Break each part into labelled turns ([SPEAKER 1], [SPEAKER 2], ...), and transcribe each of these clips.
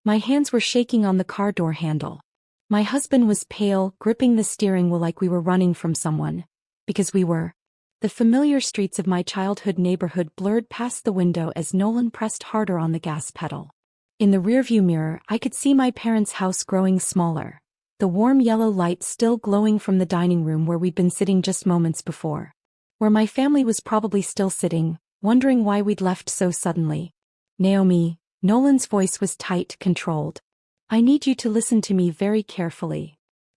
[SPEAKER 1] My hands were shaking on the car door handle. My husband was pale, gripping the steering wheel like we were running from someone. Because we were. The familiar streets of my childhood neighborhood blurred past the window as Nolan pressed harder on the gas pedal. In the rearview mirror, I could see my parents' house growing smaller, the warm yellow light still glowing from the dining room where we'd been sitting just moments before. Where my family was probably still sitting, wondering why we'd left so suddenly. Naomi, Nolan's voice was tight, controlled. I need you to listen to me very carefully.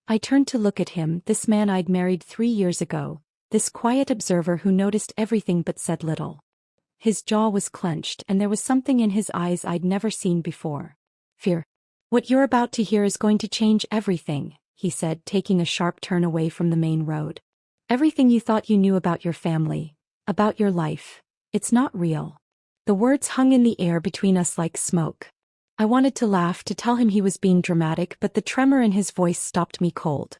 [SPEAKER 1] I turned to look at him, this man I'd married 3 years ago, this quiet observer who noticed everything but said little. His jaw was clenched and there was something in his eyes I'd never seen before. Fear. What you're about to hear is going to change everything, he said, taking a sharp turn away from the main road. Everything you thought you knew about your family, about your life, it's not real. The words hung in the air between us like smoke. I wanted to laugh, to tell him he was being dramatic, but the tremor in his voice stopped me cold.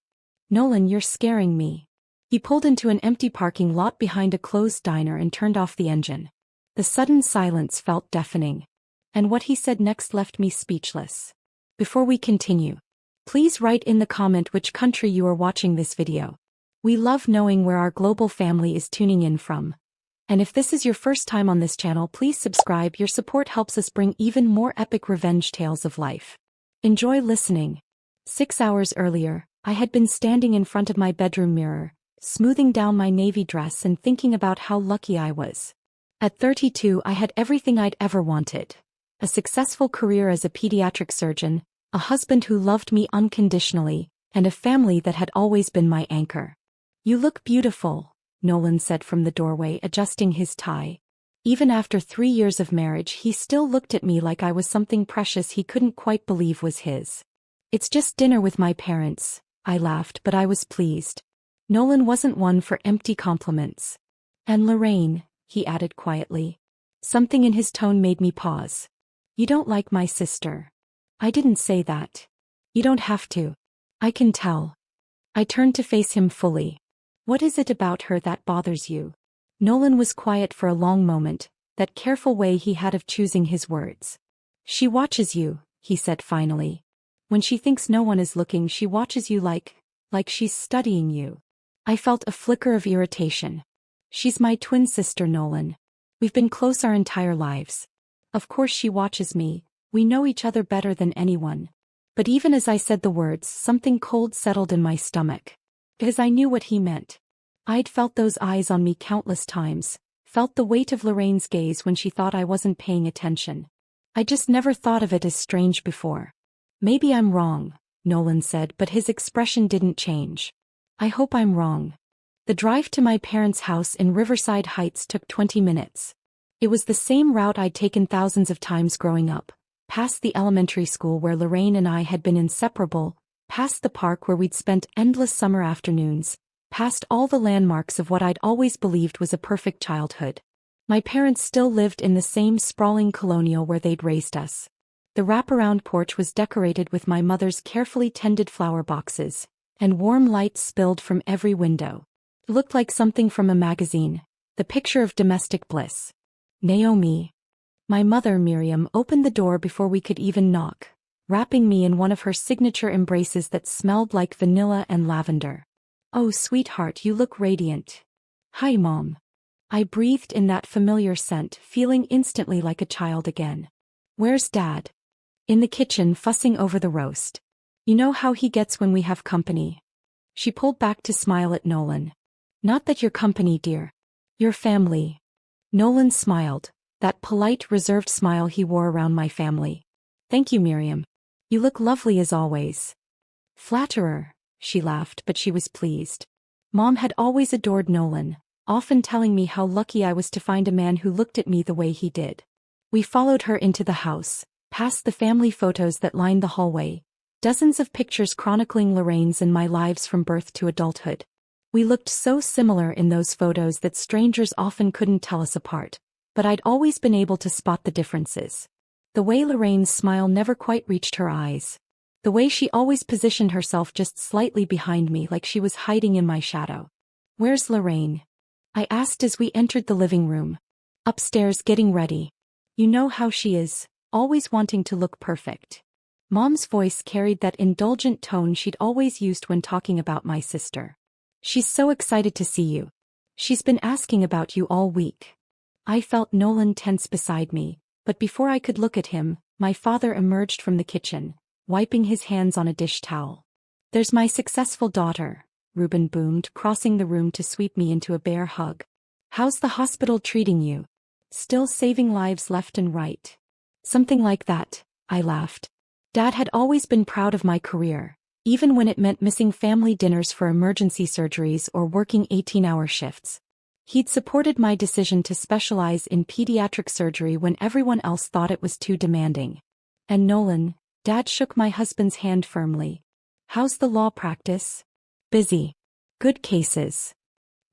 [SPEAKER 1] Nolan, you're scaring me. He pulled into an empty parking lot behind a closed diner and turned off the engine. The sudden silence felt deafening. And what he said next left me speechless. Before we continue, please write in the comment which country you are watching this video. We love knowing where our global family is tuning in from. And if this is your first time on this channel, please subscribe. Your support helps us bring even more epic revenge tales of life. Enjoy listening. 6 hours earlier, I had been standing in front of my bedroom mirror, smoothing down my navy dress and thinking about how lucky I was. At 32, I had everything I'd ever wanted. A successful career as a pediatric surgeon, a husband who loved me unconditionally, and a family that had always been my anchor. You look beautiful, Nolan said from the doorway, adjusting his tie. Even after 3 years of marriage, he still looked at me like I was something precious he couldn't quite believe was his. It's just dinner with my parents, I laughed, but I was pleased. Nolan wasn't one for empty compliments. And Lorraine, he added quietly. Something in his tone made me pause. You don't like my sister. I didn't say that. You don't have to. I can tell. I turned to face him fully. What is it about her that bothers you? Nolan was quiet for a long moment, that careful way he had of choosing his words. She watches you, he said finally. When she thinks no one is looking, she watches you like she's studying you. I felt a flicker of irritation. She's my twin sister, Nolan. We've been close our entire lives. Of course she watches me, we know each other better than anyone. But even as I said the words, something cold settled in my stomach. Because I knew what he meant. I'd felt those eyes on me countless times, felt the weight of Lorraine's gaze when she thought I wasn't paying attention. I just never thought of it as strange before. Maybe I'm wrong, Nolan said, but his expression didn't change. I hope I'm wrong. The drive to my parents' house in Riverside Heights took 20 minutes. It was the same route I'd taken thousands of times growing up, past the elementary school where Lorraine and I had been inseparable, past the park where we'd spent endless summer afternoons, past all the landmarks of what I'd always believed was a perfect childhood. My parents still lived in the same sprawling colonial where they'd raised us. The wraparound porch was decorated with my mother's carefully tended flower boxes, and warm light spilled from every window. It looked like something from a magazine, the picture of domestic bliss. Naomi. My mother, Miriam, opened the door before we could even knock, wrapping me in one of her signature embraces that smelled like vanilla and lavender. Oh, sweetheart, you look radiant. Hi, Mom. I breathed in that familiar scent, feeling instantly like a child again. Where's Dad? In the kitchen, fussing over the roast. You know how he gets when we have company. She pulled back to smile at Nolan. Not that you're company, dear. Your family. Nolan smiled, that polite, reserved smile he wore around my family. Thank you, Miriam. You look lovely as always. Flatterer, she laughed, but she was pleased. Mom had always adored Nolan, often telling me how lucky I was to find a man who looked at me the way he did. We followed her into the house, past the family photos that lined the hallway, dozens of pictures chronicling Lorraine's and my lives from birth to adulthood. We looked so similar in those photos that strangers often couldn't tell us apart, but I'd always been able to spot the differences. The way Lorraine's smile never quite reached her eyes. The way she always positioned herself just slightly behind me like she was hiding in my shadow. Where's Lorraine? I asked as we entered the living room. Upstairs getting ready. You know how she is, always wanting to look perfect. Mom's voice carried that indulgent tone she'd always used when talking about my sister. "She's so excited to see you. She's been asking about you all week." I felt Nolan tense beside me, but before I could look at him, my father emerged from the kitchen, wiping his hands on a dish towel. "There's my successful daughter," Reuben boomed, crossing the room to sweep me into a bear hug. "How's the hospital treating you? Still saving lives left and right?" "Something like that," I laughed. Dad had always been proud of my career, even when it meant missing family dinners for emergency surgeries or working 18-hour shifts. He'd supported my decision to specialize in pediatric surgery when everyone else thought it was too demanding. "And Nolan," Dad shook my husband's hand firmly. "How's the law practice?" "Busy. Good cases."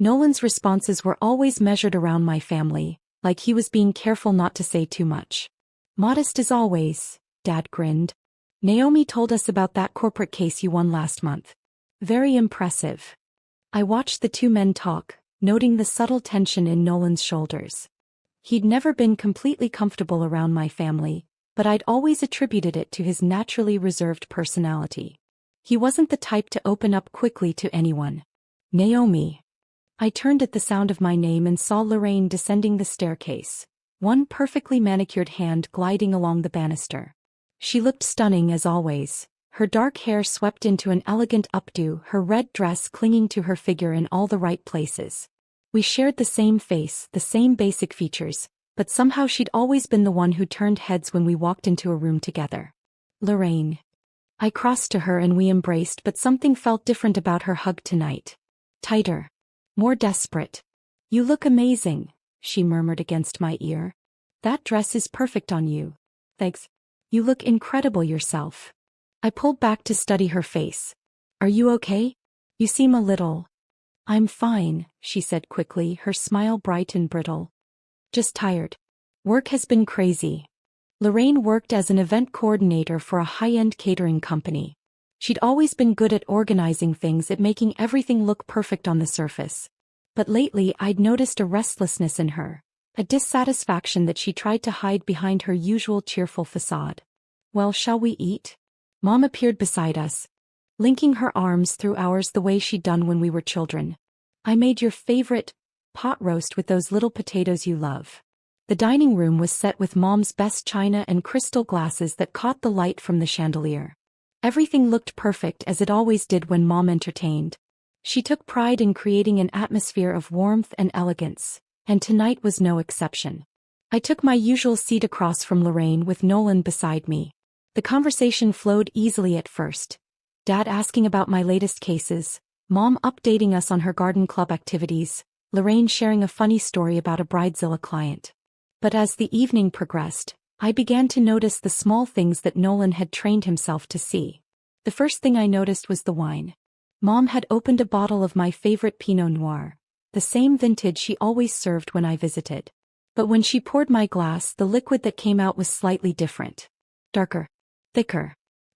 [SPEAKER 1] Nolan's responses were always measured around my family, like he was being careful not to say too much. "Modest as always," Dad grinned. "Naomi told us about that corporate case you won last month. Very impressive." I watched the two men talk, noting the subtle tension in Nolan's shoulders. He'd never been completely comfortable around my family, but I'd always attributed it to his naturally reserved personality. He wasn't the type to open up quickly to anyone. "Naomi." I turned at the sound of my name and saw Lorraine descending the staircase, one perfectly manicured hand gliding along the banister. She looked stunning as always, her dark hair swept into an elegant updo, her red dress clinging to her figure in all the right places. We shared the same face, the same basic features, but somehow she'd always been the one who turned heads when we walked into a room together. "Lorraine." I crossed to her and we embraced, but something felt different about her hug tonight. Tighter. More desperate. "You look amazing," she murmured against my ear. "That dress is perfect on you." "Thanks. You look incredible yourself." I pulled back to study her face. "Are you okay? You seem a little—" "I'm fine," she said quickly, her smile bright and brittle. "Just tired. Work has been crazy." Lorraine worked as an event coordinator for a high-end catering company. She'd always been good at organizing things and making everything look perfect on the surface. But lately I'd noticed a restlessness in her, a dissatisfaction that she tried to hide behind her usual cheerful facade. "Well, shall we eat?" Mom appeared beside us, linking her arms through ours the way she'd done when we were children. "I made your favorite pot roast with those little potatoes you love." The dining room was set with Mom's best china and crystal glasses that caught the light from the chandelier. Everything looked perfect as it always did when Mom entertained. She took pride in creating an atmosphere of warmth and elegance, and tonight was no exception. I took my usual seat across from Lorraine with Nolan beside me. The conversation flowed easily at first. Dad asking about my latest cases, Mom updating us on her garden club activities, Lorraine sharing a funny story about a bridezilla client. But as the evening progressed, I began to notice the small things that Nolan had trained himself to see. The first thing I noticed was the wine. Mom had opened a bottle of my favorite Pinot Noir, the same vintage she always served when I visited. But when she poured my glass, the liquid that came out was slightly different. Darker. Thicker.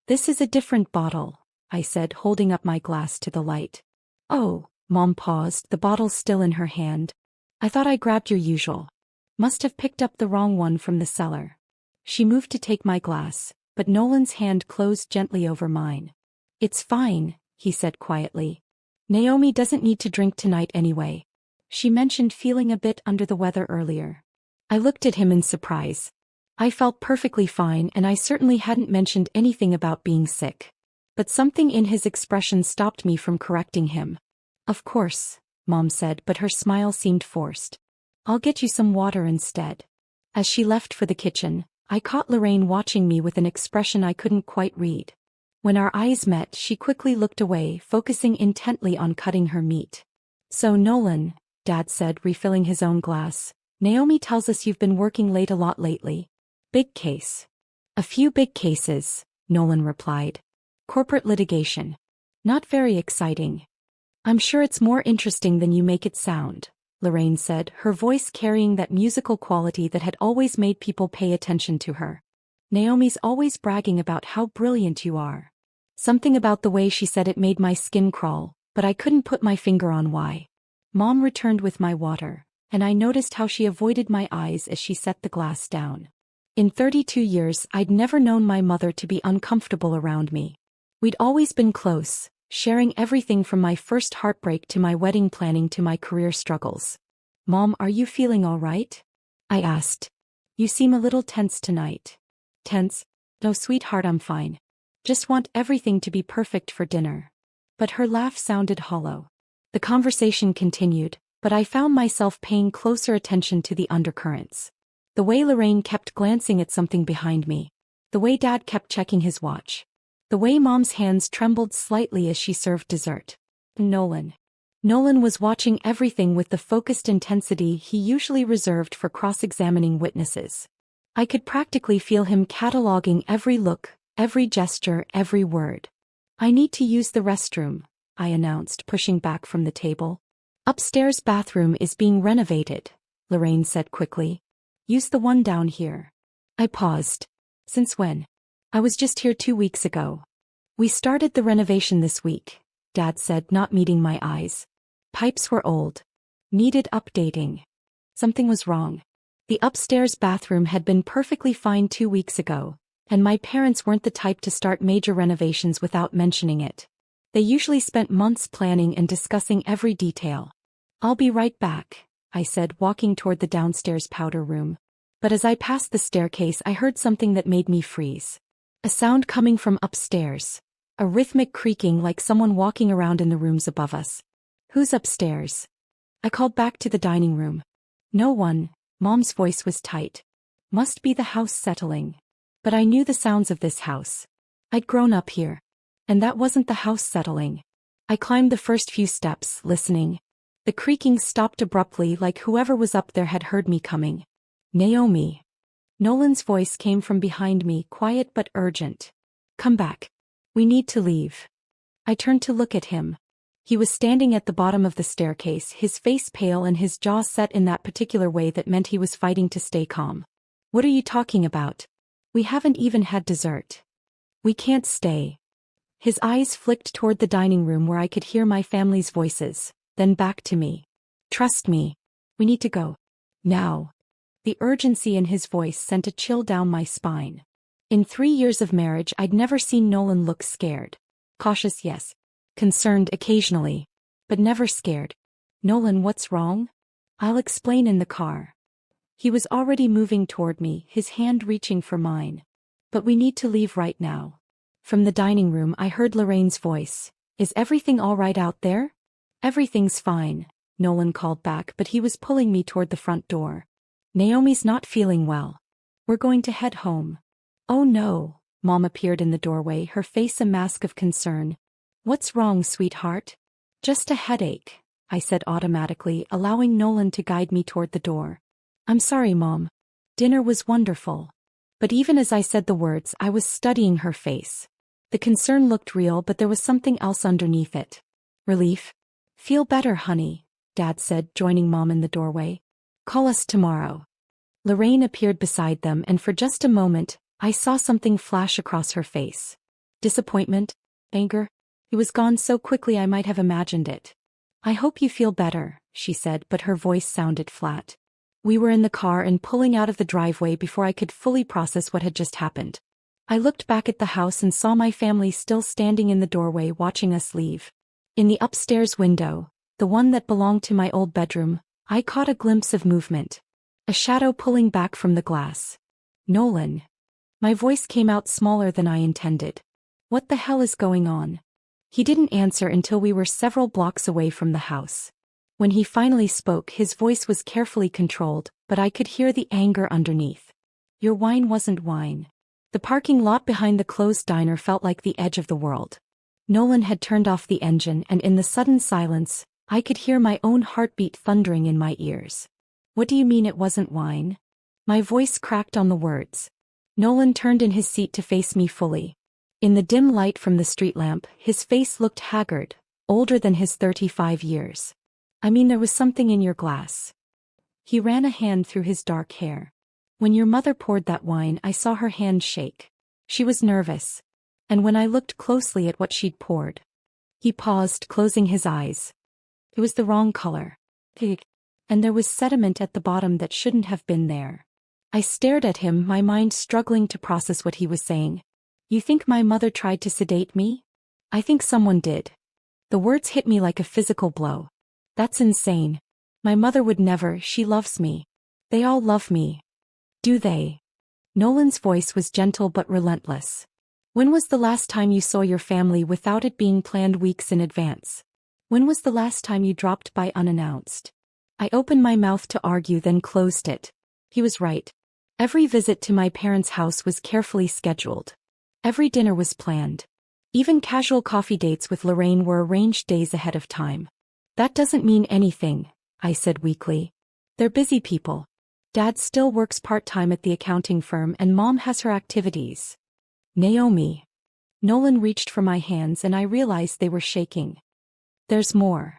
[SPEAKER 1] "This is a different bottle," I said, holding up my glass to the light. "Oh," Mom paused, the bottle still in her hand. "I thought I grabbed your usual. Must have picked up the wrong one from the cellar." She moved to take my glass, but Nolan's hand closed gently over mine. "It's fine," he said quietly. "Naomi doesn't need to drink tonight anyway. She mentioned feeling a bit under the weather earlier." I looked at him in surprise. I felt perfectly fine and I certainly hadn't mentioned anything about being sick. But something in his expression stopped me from correcting him. "Of course," Mom said, but her smile seemed forced. "I'll get you some water instead." As she left for the kitchen, I caught Lorraine watching me with an expression I couldn't quite read. When our eyes met, she quickly looked away, focusing intently on cutting her meat. "So Nolan," Dad said, refilling his own glass, "Naomi tells us you've been working late a lot lately." "Big case." "A few big cases," Nolan replied. "Corporate litigation. Not very exciting." "I'm sure it's more interesting than you make it sound," Lorraine said, her voice carrying that musical quality that had always made people pay attention to her. "Naomi's always bragging about how brilliant you are." Something about the way she said it made my skin crawl, but I couldn't put my finger on why. Mom returned with my water, and I noticed how she avoided my eyes as she set the glass down. In 32 years, I'd never known my mother to be uncomfortable around me. We'd always been close, sharing everything from my first heartbreak to my wedding planning to my career struggles. "Mom, are you feeling all right?" I asked. "You seem a little tense tonight." "Tense? No, sweetheart, I'm fine. Just want everything to be perfect for dinner." But her laugh sounded hollow. The conversation continued, but I found myself paying closer attention to the undercurrents. The way Lorraine kept glancing at something behind me. The way Dad kept checking his watch. The way Mom's hands trembled slightly as she served dessert. Nolan. Nolan was watching everything with the focused intensity he usually reserved for cross-examining witnesses. I could practically feel him cataloging every look, every gesture, every word. "I need to use the restroom," I announced, pushing back from the table. "Upstairs bathroom is being renovated," Lorraine said quickly. "Use the one down here." I paused. "Since when?" "I was just here 2 weeks ago." "We started the renovation this week," Dad said, not meeting my eyes. "Pipes were old. Needed updating. Something was wrong. The upstairs bathroom had been perfectly fine 2 weeks ago, and my parents weren't the type to start major renovations without mentioning it. They usually spent months planning and discussing every detail. "I'll be right back," I said, walking toward the downstairs powder room. But as I passed the staircase, I heard something that made me freeze. A sound coming from upstairs. A rhythmic creaking like someone walking around in the rooms above us. "Who's upstairs?" I called back to the dining room. "No one." Mom's voice was tight. "Must be the house settling." But I knew the sounds of this house. I'd grown up here. And that wasn't the house settling. I climbed the first few steps, listening. The creaking stopped abruptly, like whoever was up there had heard me coming. "Naomi." Nolan's voice came from behind me, quiet but urgent. "Come back. We need to leave." I turned to look at him. He was standing at the bottom of the staircase, his face pale and his jaw set in that particular way that meant he was fighting to stay calm. "What are you talking about? We haven't even had dessert." "We can't stay." His eyes flicked toward the dining room where I could hear my family's voices, then back to me. "Trust me. We need to go. Now." The urgency in his voice sent a chill down my spine. In 3 years of marriage, I'd never seen Nolan look scared. Cautious, yes. Concerned occasionally. But never scared. "Nolan, what's wrong?" "I'll explain in the car." He was already moving toward me, his hand reaching for mine. "But we need to leave right now." From the dining room, I heard Lorraine's voice. "Is everything all right out there?" "Everything's fine," Nolan called back, but he was pulling me toward the front door. "Naomi's not feeling well. We're going to head home." "Oh no." Mom appeared in the doorway, her face a mask of concern. "What's wrong, sweetheart?" "Just a headache," I said automatically, allowing Nolan to guide me toward the door. "I'm sorry, Mom. Dinner was wonderful." But even as I said the words, I was studying her face. The concern looked real, but there was something else underneath it. Relief. "Feel better, honey," Dad said, joining Mom in the doorway. "Call us tomorrow." Lorraine appeared beside them, and for just a moment, I saw something flash across her face. Disappointment? Anger? It was gone so quickly I might have imagined it. "I hope you feel better," she said, but her voice sounded flat. We were in the car and pulling out of the driveway before I could fully process what had just happened. I looked back at the house and saw my family still standing in the doorway watching us leave. In the upstairs window, the one that belonged to my old bedroom, I caught a glimpse of movement. A shadow pulling back from the glass. "Nolan." My voice came out smaller than I intended. "What the hell is going on?" He didn't answer until we were several blocks away from the house. When he finally spoke, his voice was carefully controlled, but I could hear the anger underneath. "Your wine wasn't wine." The parking lot behind the closed diner felt like the edge of the world. Nolan had turned off the engine, and in the sudden silence, I could hear my own heartbeat thundering in my ears. "What do you mean it wasn't wine?" My voice cracked on the words. Nolan turned in his seat to face me fully. In the dim light from the street lamp, his face looked haggard, older than his 35 years. "I mean, there was something in your glass." He ran a hand through his dark hair. "When your mother poured that wine, I saw her hand shake. She was nervous. And when I looked closely at what she'd poured." He paused, closing his eyes. "It was the wrong color. And there was sediment at the bottom that shouldn't have been there." I stared at him, my mind struggling to process what he was saying. You think my mother tried to sedate me? I think someone did. The words hit me like a physical blow. That's insane. My mother would never, she loves me. They all love me. Do they? Nolan's voice was gentle but relentless. When was the last time you saw your family without it being planned weeks in advance? When was the last time you dropped by unannounced? I opened my mouth to argue, then closed it. He was right. Every visit to my parents' house was carefully scheduled. Every dinner was planned. Even casual coffee dates with Lorraine were arranged days ahead of time. That doesn't mean anything, I said weakly. They're busy people. Dad still works part-time at the accounting firm and Mom has her activities. Naomi. Nolan reached for my hands and I realized they were shaking. There's more.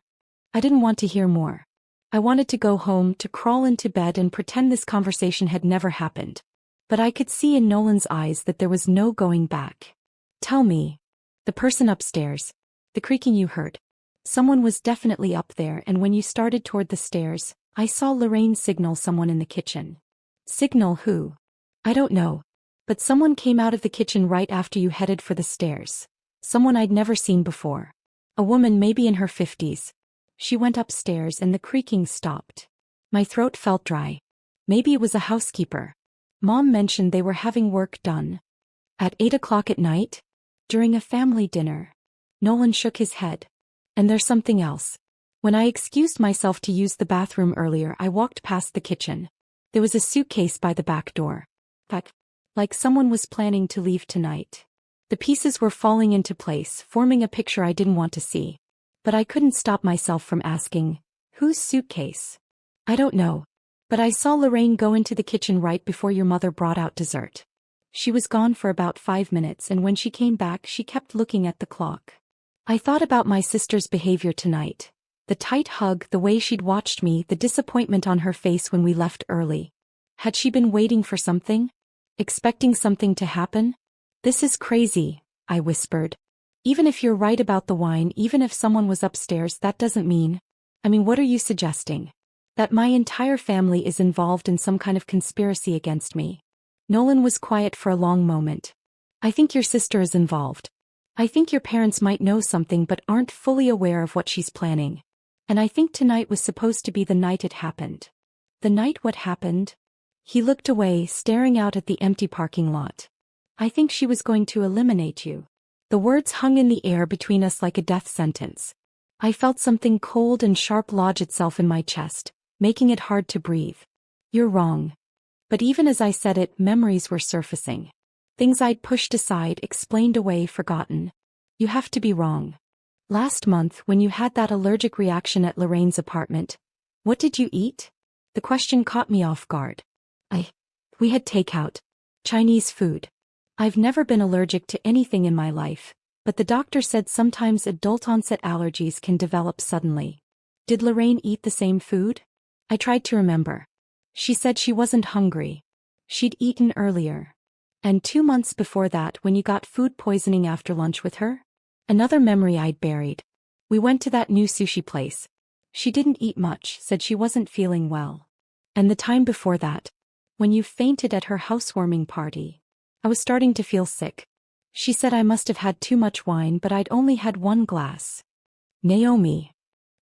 [SPEAKER 1] I didn't want to hear more. I wanted to go home, to crawl into bed and pretend this conversation had never happened. But I could see in Nolan's eyes that there was no going back. Tell me. The person upstairs. The creaking you heard. Someone was definitely up there, and when you started toward the stairs, I saw Lorraine signal someone in the kitchen. Signal who? I don't know. But someone came out of the kitchen right after you headed for the stairs. Someone I'd never seen before. A woman maybe in her 50s. She went upstairs and the creaking stopped. My throat felt dry. Maybe it was a housekeeper. Mom mentioned they were having work done. At 8 o'clock at night? During a family dinner. Nolan shook his head. And there's something else. When I excused myself to use the bathroom earlier, I walked past the kitchen. There was a suitcase by the back door. Like someone was planning to leave tonight. The pieces were falling into place, forming a picture I didn't want to see. But I couldn't stop myself from asking, whose suitcase? I don't know. But I saw Lorraine go into the kitchen right before your mother brought out dessert. She was gone for about 5 minutes, and when she came back she kept looking at the clock. I thought about my sister's behavior tonight. The tight hug, the way she'd watched me, the disappointment on her face when we left early. Had she been waiting for something? Expecting something to happen? This is crazy, I whispered. Even if you're right about the wine, even if someone was upstairs, that doesn't mean... what are you suggesting? That my entire family is involved in some kind of conspiracy against me? Nolan was quiet for a long moment. I think your sister is involved. I think your parents might know something but aren't fully aware of what she's planning. And I think tonight was supposed to be the night it happened. The night what happened? He looked away, staring out at the empty parking lot. I think she was going to eliminate you. The words hung in the air between us like a death sentence. I felt something cold and sharp lodge itself in my chest, making it hard to breathe. You're wrong. But even as I said it, memories were surfacing. Things I'd pushed aside, explained away, forgotten. You have to be wrong. Last month, when you had that allergic reaction at Lorraine's apartment, what did you eat? The question caught me off guard. We had takeout. Chinese food. I've never been allergic to anything in my life, but the doctor said sometimes adult-onset allergies can develop suddenly. Did Lorraine eat the same food? I tried to remember. She said she wasn't hungry. She'd eaten earlier. And 2 months before that, when you got food poisoning after lunch with her? Another memory I'd buried. We went to that new sushi place. She didn't eat much, said she wasn't feeling well. And the time before that, when you fainted at her housewarming party. I was starting to feel sick. She said I must have had too much wine, but I'd only had 1 glass. Naomi.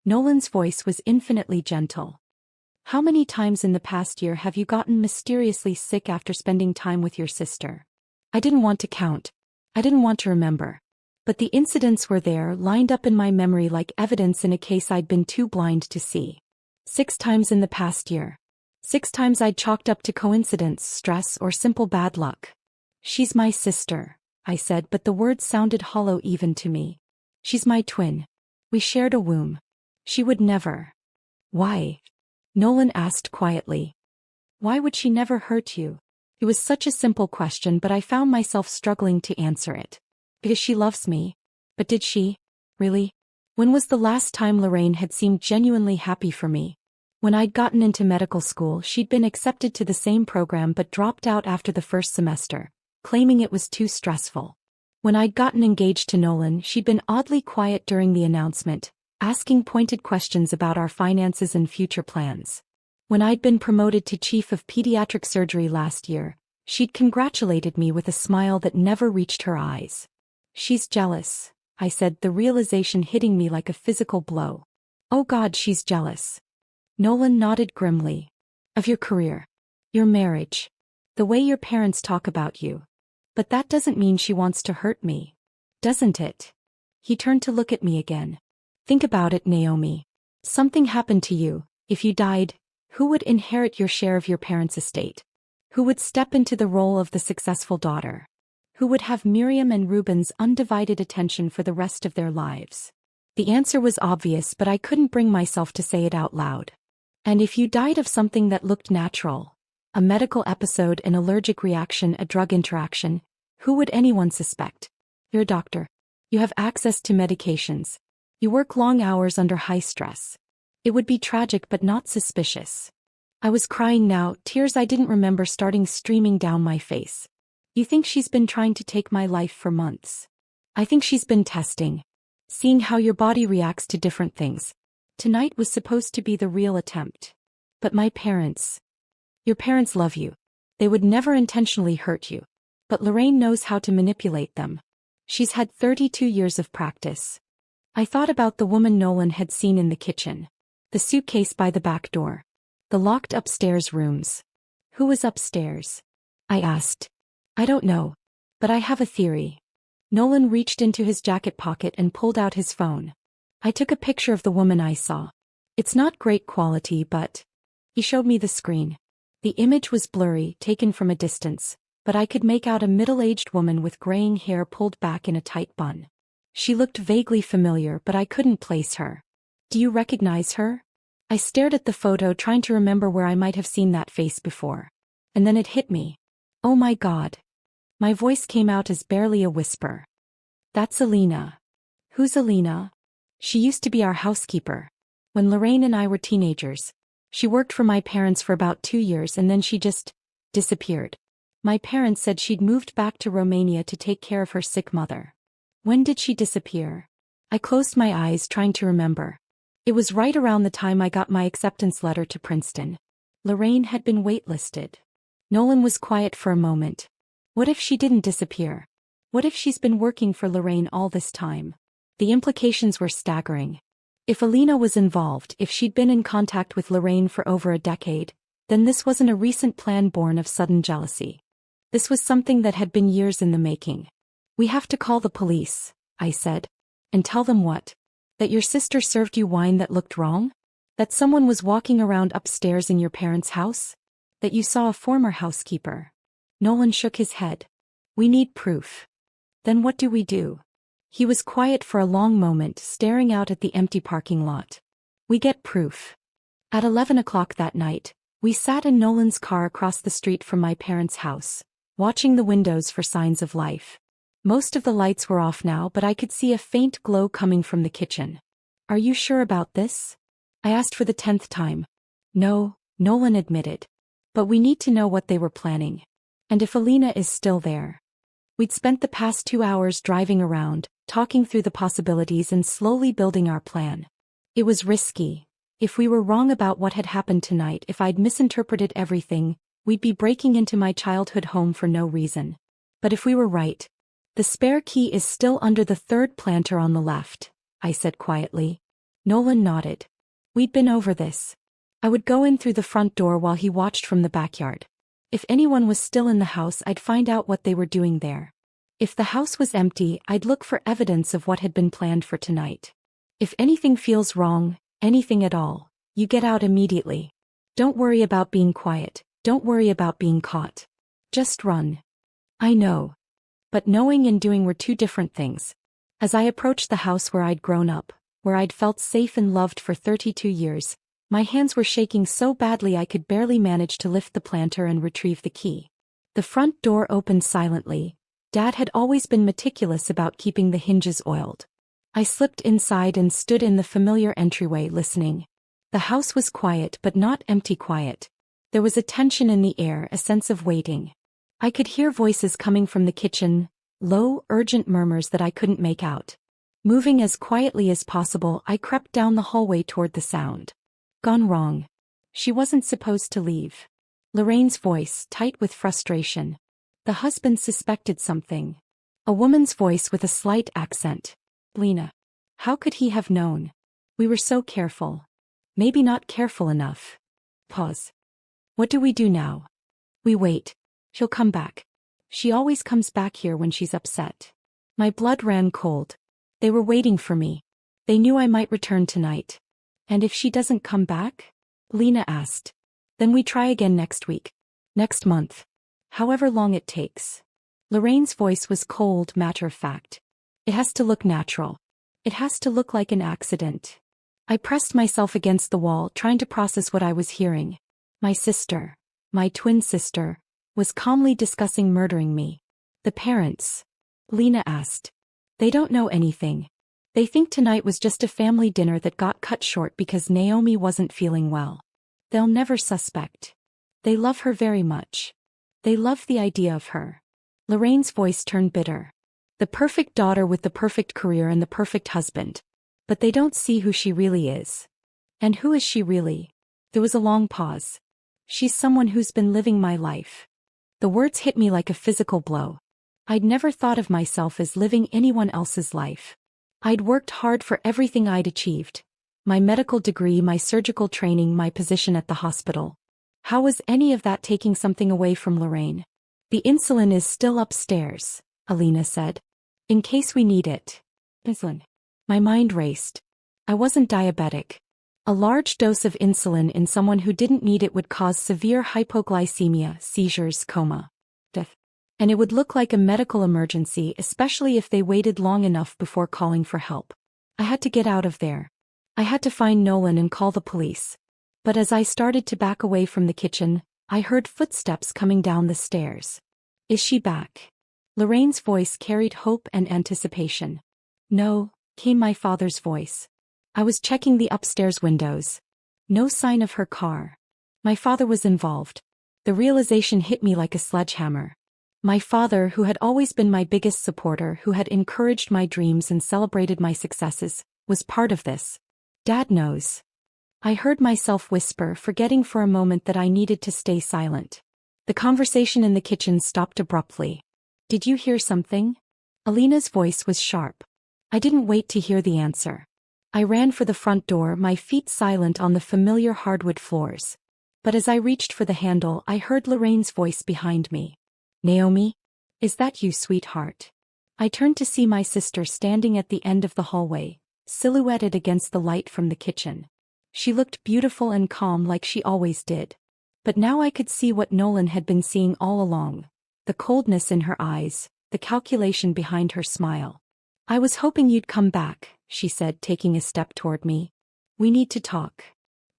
[SPEAKER 1] Nolan's voice was infinitely gentle. How many times in the past year have you gotten mysteriously sick after spending time with your sister? I didn't want to count. I didn't want to remember. But the incidents were there, lined up in my memory like evidence in a case I'd been too blind to see. 6 times in the past year. 6 times I'd chalked up to coincidence, stress, or simple bad luck. She's my sister, I said, but the words sounded hollow even to me. She's my twin. We shared a womb. She would never. Why? Nolan asked quietly. Why would she never hurt you? It was such a simple question, but I found myself struggling to answer it. Because she loves me. But did she? Really? When was the last time Lorraine had seemed genuinely happy for me? When I'd gotten into medical school, she'd been accepted to the same program but dropped out after the first semester, claiming it was too stressful. When I'd gotten engaged to Nolan, she'd been oddly quiet during the announcement, asking pointed questions about our finances and future plans. When I'd been promoted to chief of pediatric surgery last year, she'd congratulated me with a smile that never reached her eyes. "She's jealous," I said, the realization hitting me like a physical blow. "Oh God, she's jealous." Nolan nodded grimly. "Of your career. Your marriage. The way your parents talk about you. But that doesn't mean she wants to hurt me. Doesn't it?" He turned to look at me again. "Think about it, Naomi. Something happened to you. If you died, who would inherit your share of your parents' estate? Who would step into the role of the successful daughter? Who would have Miriam and Reuben's undivided attention for the rest of their lives?" The answer was obvious, but I couldn't bring myself to say it out loud. "And if you died of something that looked natural, a medical episode, an allergic reaction, a drug interaction, who would anyone suspect? You're a doctor. You have access to medications. You work long hours under high stress. It would be tragic but not suspicious." I was crying now, tears I didn't remember starting streaming down my face. "You think she's been trying to take my life for months? I think she's been testing. Seeing how your body reacts to different things. Tonight was supposed to be the real attempt. But my parents. Your parents love you. They would never intentionally hurt you. But Lorraine knows how to manipulate them. She's had 32 years of practice." I thought about the woman Nolan had seen in the kitchen. The suitcase by the back door. The locked upstairs rooms. Who was upstairs? I asked. "I don't know. But I have a theory." Nolan reached into his jacket pocket and pulled out his phone. I took a picture of the woman I saw. "It's not great quality, but..." He showed me the screen. The image was blurry, taken from a distance, but I could make out a middle-aged woman with graying hair pulled back in a tight bun. She looked vaguely familiar, but I couldn't place her. "Do you recognize her?" I stared at the photo, trying to remember where I might have seen that face before. And then it hit me. "Oh my God." My voice came out as barely a whisper. "That's Alina." "Who's Alina?" "She used to be our housekeeper. When Lorraine and I were teenagers. She worked for my parents for about 2 years and then she just disappeared. My parents said she'd moved back to Romania to take care of her sick mother." "When did she disappear?" I closed my eyes, trying to remember. It was right around the time I got my acceptance letter to Princeton. Lorraine had been waitlisted. Nolan was quiet for a moment. What if she didn't disappear? What if she's been working for Lorraine all this time? The implications were staggering. If Alina was involved, if she'd been in contact with Lorraine for over a decade, then this wasn't a recent plan born of sudden jealousy. This was something that had been years in the making. "We have to call the police," I said. "And tell them what? That your sister served you wine that looked wrong? That someone was walking around upstairs in your parents' house? That you saw a former housekeeper?" Nolan shook his head. "We need proof." "Then what do we do?" He was quiet for a long moment, staring out at the empty parking lot. "We get proof." At 11 o'clock that night, we sat in Nolan's car across the street from my parents' house, watching the windows for signs of life. Most of the lights were off now, but I could see a faint glow coming from the kitchen. "Are you sure about this?" I asked for the 10th time. "No," Nolan admitted. "But we need to know what they were planning. And if Alina is still there." We'd spent the past 2 hours driving around, talking through the possibilities and slowly building our plan. It was risky. If we were wrong about what had happened tonight, if I'd misinterpreted everything, we'd be breaking into my childhood home for no reason. But if we were right, "The spare key is still under the third planter on the left," I said quietly. Nolan nodded. We'd been over this. I would go in through the front door while he watched from the backyard. If anyone was still in the house, I'd find out what they were doing there. If the house was empty, I'd look for evidence of what had been planned for tonight. If anything feels wrong, anything at all, you get out immediately. Don't worry about being quiet. Don't worry about being caught. Just run. I know. But knowing and doing were two different things. As I approached the house where I'd grown up, where I'd felt safe and loved for 32 years, my hands were shaking so badly I could barely manage to lift the planter and retrieve the key. The front door opened silently. Dad had always been meticulous about keeping the hinges oiled. I slipped inside and stood in the familiar entryway listening. The house was quiet, but not empty quiet. There was a tension in the air, a sense of waiting. I could hear voices coming from the kitchen, low, urgent murmurs that I couldn't make out. Moving as quietly as possible, I crept down the hallway toward the sound. Gone wrong. She wasn't supposed to leave. Lorraine's voice, tight with frustration. The husband suspected something. A woman's voice with a slight accent. Lena. How could he have known? We were so careful. Maybe not careful enough. Pause. What do we do now? We wait. She'll come back. She always comes back here when she's upset. My blood ran cold. They were waiting for me. They knew I might return tonight. And if she doesn't come back? Lena asked. Then we try again next week. Next month. However long it takes. Lorraine's voice was cold, matter-of-fact. It has to look natural. It has to look like an accident. I pressed myself against the wall, trying to process what I was hearing. My sister, my twin sister, was calmly discussing murdering me. The parents? Lena asked. They don't know anything. They think tonight was just a family dinner that got cut short because Naomi wasn't feeling well. They'll never suspect. They love her very much. They love the idea of her. Lorraine's voice turned bitter. The perfect daughter with the perfect career and the perfect husband. But they don't see who she really is. And who is she really? There was a long pause. She's someone who's been living my life. The words hit me like a physical blow. I'd never thought of myself as living anyone else's life. I'd worked hard for everything I'd achieved. My medical degree, my surgical training, my position at the hospital. How was any of that taking something away from Lorraine? The insulin is still upstairs, Alina said. In case we need it. Insulin. My mind raced. I wasn't diabetic. A large dose of insulin in someone who didn't need it would cause severe hypoglycemia, seizures, coma, death. And it would look like a medical emergency, especially if they waited long enough before calling for help. I had to get out of there. I had to find Nolan and call the police. But as I started to back away from the kitchen, I heard footsteps coming down the stairs. Is she back? Lorraine's voice carried hope and anticipation. No, came my father's voice. I was checking the upstairs windows. No sign of her car. My father was involved. The realization hit me like a sledgehammer. My father, who had always been my biggest supporter, who had encouraged my dreams and celebrated my successes, was part of this. Dad knows. I heard myself whisper, forgetting for a moment that I needed to stay silent. The conversation in the kitchen stopped abruptly. Did you hear something? Alina's voice was sharp. I didn't wait to hear the answer. I ran for the front door, my feet silent on the familiar hardwood floors. But as I reached for the handle, I heard Lorraine's voice behind me. Naomi? Is that you, sweetheart? I turned to see my sister standing at the end of the hallway, silhouetted against the light from the kitchen. She looked beautiful and calm like she always did. But now I could see what Nolan had been seeing all along. The coldness in her eyes, the calculation behind her smile. I was hoping you'd come back, she said, taking a step toward me. We need to talk.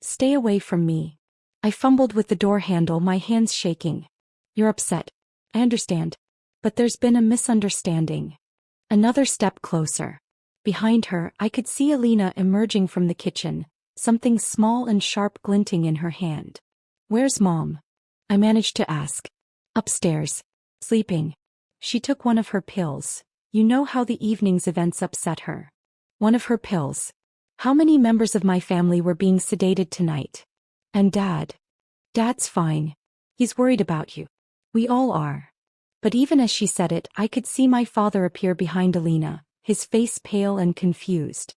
[SPEAKER 1] Stay away from me. I fumbled with the door handle, my hands shaking. You're upset. I understand. But there's been a misunderstanding. Another step closer. Behind her, I could see Alina emerging from the kitchen, something small and sharp glinting in her hand. Where's Mom? I managed to ask. Upstairs. Sleeping. She took one of her pills. You know how the evening's events upset her. One of her pills. How many members of my family were being sedated tonight? And Dad? Dad's fine. He's worried about you. We all are. But even as she said it, I could see my father appear behind Alina, his face pale and confused.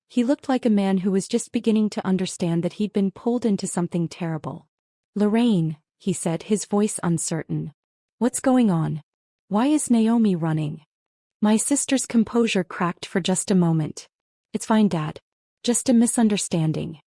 [SPEAKER 1] He looked like a man who was just beginning to understand that he'd been pulled into something terrible. Lorraine, he said, his voice uncertain. What's going on? Why is Naomi running? My sister's composure cracked for just a moment. It's fine, Dad. Just a misunderstanding.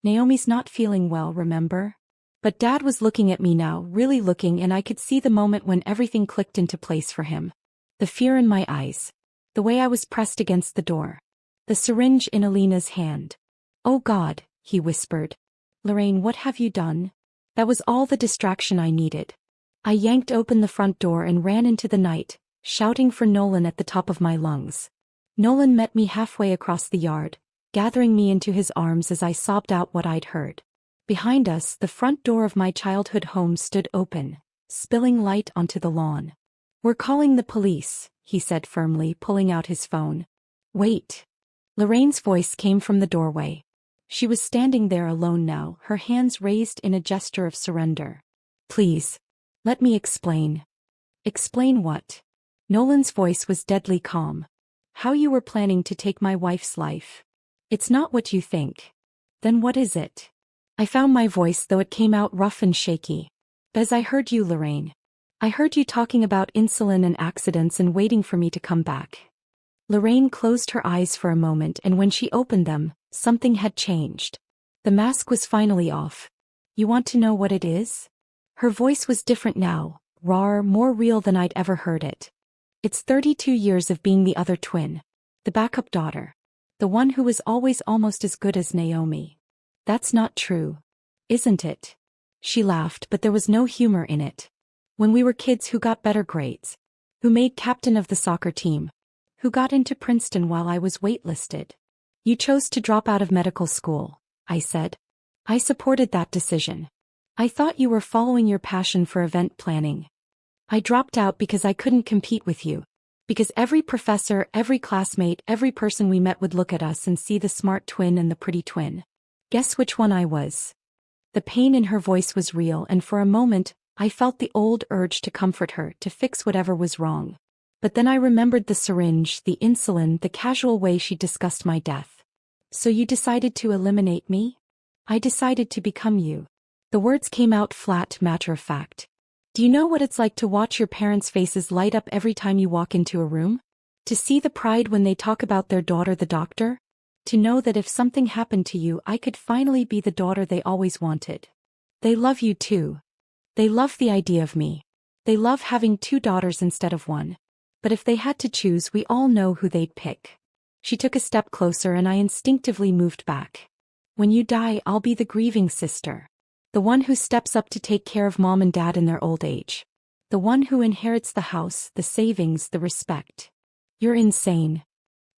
[SPEAKER 1] Naomi's not feeling well, remember? But Dad was looking at me now, really looking, and I could see the moment when everything clicked into place for him. The fear in my eyes. The way I was pressed against the door. The syringe in Alina's hand. Oh God, he whispered. Lorraine, what have you done? That was all the distraction I needed. I yanked open the front door and ran into the night, shouting for Nolan at the top of my lungs. Nolan met me halfway across the yard, gathering me into his arms as I sobbed out what I'd heard. Behind us, the front door of my childhood home stood open, spilling light onto the lawn. We're calling the police, he said firmly, pulling out his phone. Wait. Lorraine's voice came from the doorway. She was standing there alone now, her hands raised in a gesture of surrender. Please. Let me explain. Explain what? Nolan's voice was deadly calm. How you were planning to take my wife's life. It's not what you think. Then what is it? I found my voice, though it came out rough and shaky. Bez, I heard you, Lorraine. I heard you talking about insulin and accidents and waiting for me to come back. Lorraine closed her eyes for a moment, and when she opened them, something had changed. The mask was finally off. You want to know what it is? Her voice was different now, rawer, more real than I'd ever heard it. It's 32 years of being the other twin. The backup daughter. The one who was always almost as good as Naomi. That's not true. Isn't it? She laughed, but there was no humor in it. When we were kids, who got better grades? Who made captain of the soccer team? Who got into Princeton while I was waitlisted? You chose to drop out of medical school, I said. I supported that decision. I thought you were following your passion for event planning. I dropped out because I couldn't compete with you. Because every professor, every classmate, every person we met would look at us and see the smart twin and the pretty twin. Guess which one I was? The pain in her voice was real, and for a moment, I felt the old urge to comfort her, to fix whatever was wrong. But then I remembered the syringe, the insulin, the casual way she discussed my death. So you decided to eliminate me? I decided to become you. The words came out flat, matter of fact. Do you know what it's like to watch your parents' faces light up every time you walk into a room? To see the pride when they talk about their daughter, the doctor? To know that if something happened to you, I could finally be the daughter they always wanted. They love you too. They love the idea of me. They love having two daughters instead of one. But if they had to choose, we all know who they'd pick. She took a step closer and I instinctively moved back. When you die, I'll be the grieving sister. The one who steps up to take care of mom and dad in their old age. The one who inherits the house, the savings, the respect. You're insane.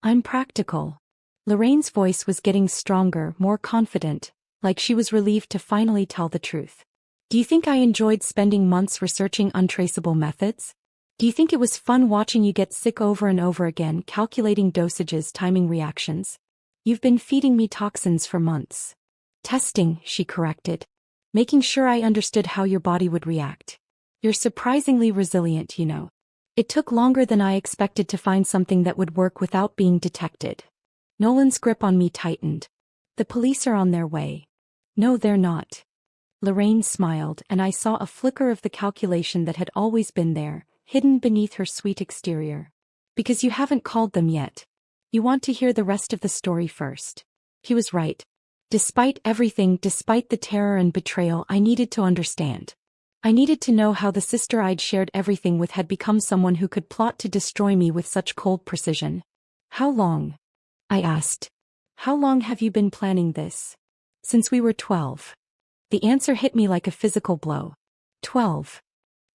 [SPEAKER 1] I'm practical. Lorraine's voice was getting stronger, more confident, like she was relieved to finally tell the truth. Do you think I enjoyed spending months researching untraceable methods? Do you think it was fun watching you get sick over and over again, calculating dosages, timing reactions? You've been feeding me toxins for months. Testing, she corrected. Making sure I understood how your body would react. You're surprisingly resilient, you know. It took longer than I expected to find something that would work without being detected. Nolan's grip on me tightened. The police are on their way. No, they're not. Lorraine smiled, and I saw a flicker of the calculation that had always been there, hidden beneath her sweet exterior. Because you haven't called them yet. You want to hear the rest of the story first. He was right. Despite everything, despite the terror and betrayal, I needed to understand. I needed to know how the sister I'd shared everything with had become someone who could plot to destroy me with such cold precision. How long? I asked. How long have you been planning this? Since we were 12. The answer hit me like a physical blow. 12.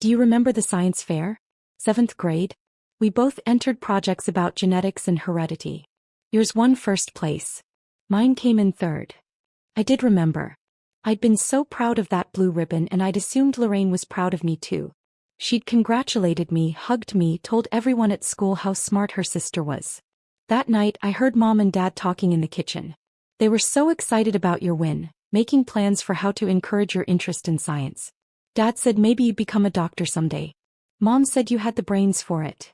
[SPEAKER 1] Do you remember the science fair? 7th grade? We both entered projects about genetics and heredity. Yours won first place. Mine came in third. I did remember. I'd been so proud of that blue ribbon, and I'd assumed Lorraine was proud of me too. She'd congratulated me, hugged me, told everyone at school how smart her sister was. That night, I heard Mom and Dad talking in the kitchen. They were so excited about your win, making plans for how to encourage your interest in science. Dad said maybe you'd become a doctor someday. Mom said you had the brains for it.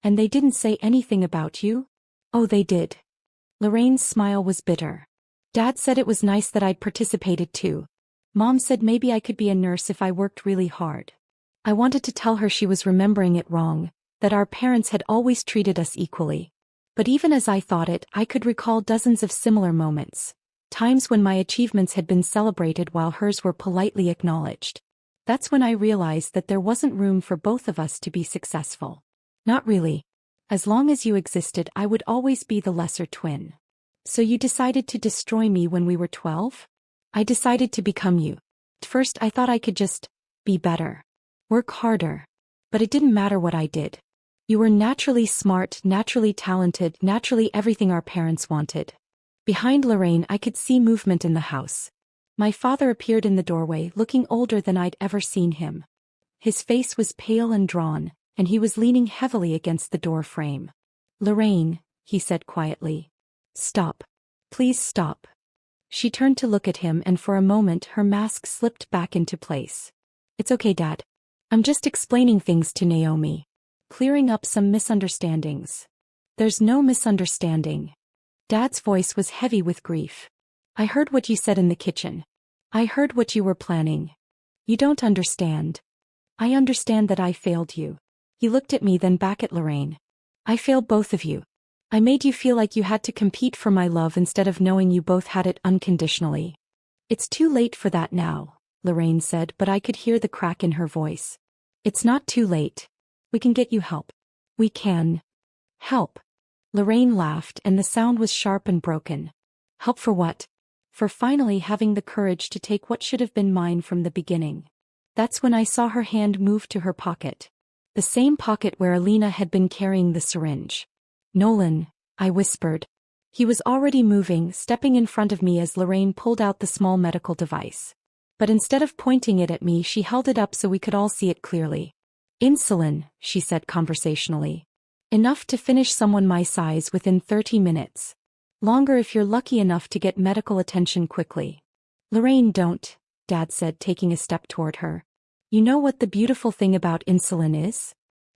[SPEAKER 1] And they didn't say anything about you? Oh, they did. Lorraine's smile was bitter. Dad said it was nice that I'd participated too. Mom said maybe I could be a nurse if I worked really hard. I wanted to tell her she was remembering it wrong, that our parents had always treated us equally. But even as I thought it, I could recall dozens of similar moments. Times when my achievements had been celebrated while hers were politely acknowledged. That's when I realized that there wasn't room for both of us to be successful. Not really. As long as you existed, I would always be the lesser twin. So you decided to destroy me when we were 12? I decided to become you. At first I thought I could just be better. Work harder. But it didn't matter what I did. You were naturally smart, naturally talented, naturally everything our parents wanted. Behind Lorraine, I could see movement in the house. My father appeared in the doorway, looking older than I'd ever seen him. His face was pale and drawn, and he was leaning heavily against the door frame. Lorraine, he said quietly. Stop. Please stop. She turned to look at him and for a moment her mask slipped back into place. It's okay, Dad. I'm just explaining things to Naomi. Clearing up some misunderstandings. There's no misunderstanding. Dad's voice was heavy with grief. I heard what you said in the kitchen. I heard what you were planning. You don't understand. I understand that I failed you. He looked at me then back at Lorraine. I failed both of you. I made you feel like you had to compete for my love instead of knowing you both had it unconditionally. It's too late for that now, Lorraine said, but I could hear the crack in her voice. It's not too late. We can get you help. We can. Help. Lorraine laughed and the sound was sharp and broken. Help for what? For finally having the courage to take what should have been mine from the beginning. That's when I saw her hand move to her pocket. The same pocket where Alina had been carrying the syringe. Nolan, I whispered. He was already moving, stepping in front of me as Lorraine pulled out the small medical device. But instead of pointing it at me, she held it up so we could all see it clearly. Insulin, she said conversationally. Enough to finish someone my size within 30 minutes. Longer if you're lucky enough to get medical attention quickly. Lorraine, don't, Dad said, taking a step toward her. You know what the beautiful thing about insulin is?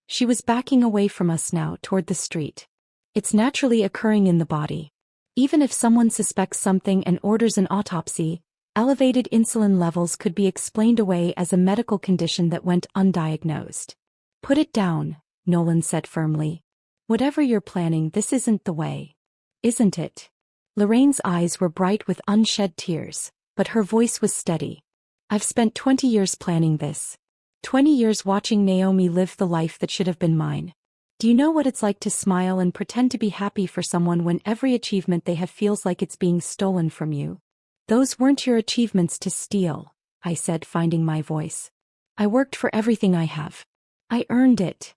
[SPEAKER 1] She was backing away from us now toward the street. It's naturally occurring in the body. Even if someone suspects something and orders an autopsy, elevated insulin levels could be explained away as a medical condition that went undiagnosed. Put it down, Nolan said firmly. Whatever you're planning, this isn't the way. Isn't it? Lorraine's eyes were bright with unshed tears, but her voice was steady. I've spent 20 years planning this. 20 years watching Naomi live the life that should have been mine. Do you know what it's like to smile and pretend to be happy for someone when every achievement they have feels like it's being stolen from you? Those weren't your achievements to steal, I said, finding my voice. I worked for everything I have. I earned it.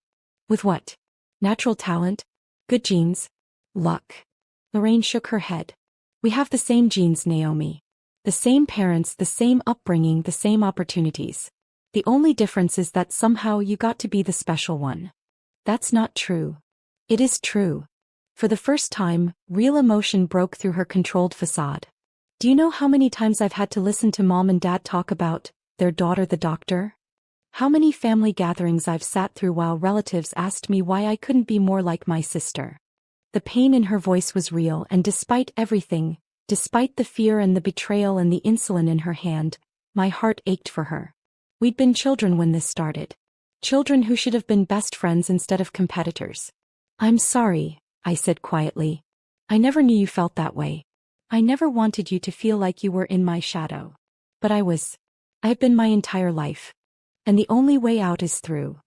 [SPEAKER 1] With what? Natural talent? Good genes? Luck? Lorraine shook her head. We have the same genes, Naomi. The same parents, the same upbringing, the same opportunities. The only difference is that somehow you got to be the special one. That's not true. It is true. For the first time, real emotion broke through her controlled facade. Do you know how many times I've had to listen to Mom and Dad talk about their daughter the doctor? How many family gatherings I've sat through while relatives asked me why I couldn't be more like my sister. The pain in her voice was real, and despite everything, despite the fear and the betrayal and the insulin in her hand, my heart ached for her. We'd been children when this started. Children who should have been best friends instead of competitors. I'm sorry, I said quietly. I never knew you felt that way. I never wanted you to feel like you were in my shadow. But I was. I have been my entire life. And the only way out is through.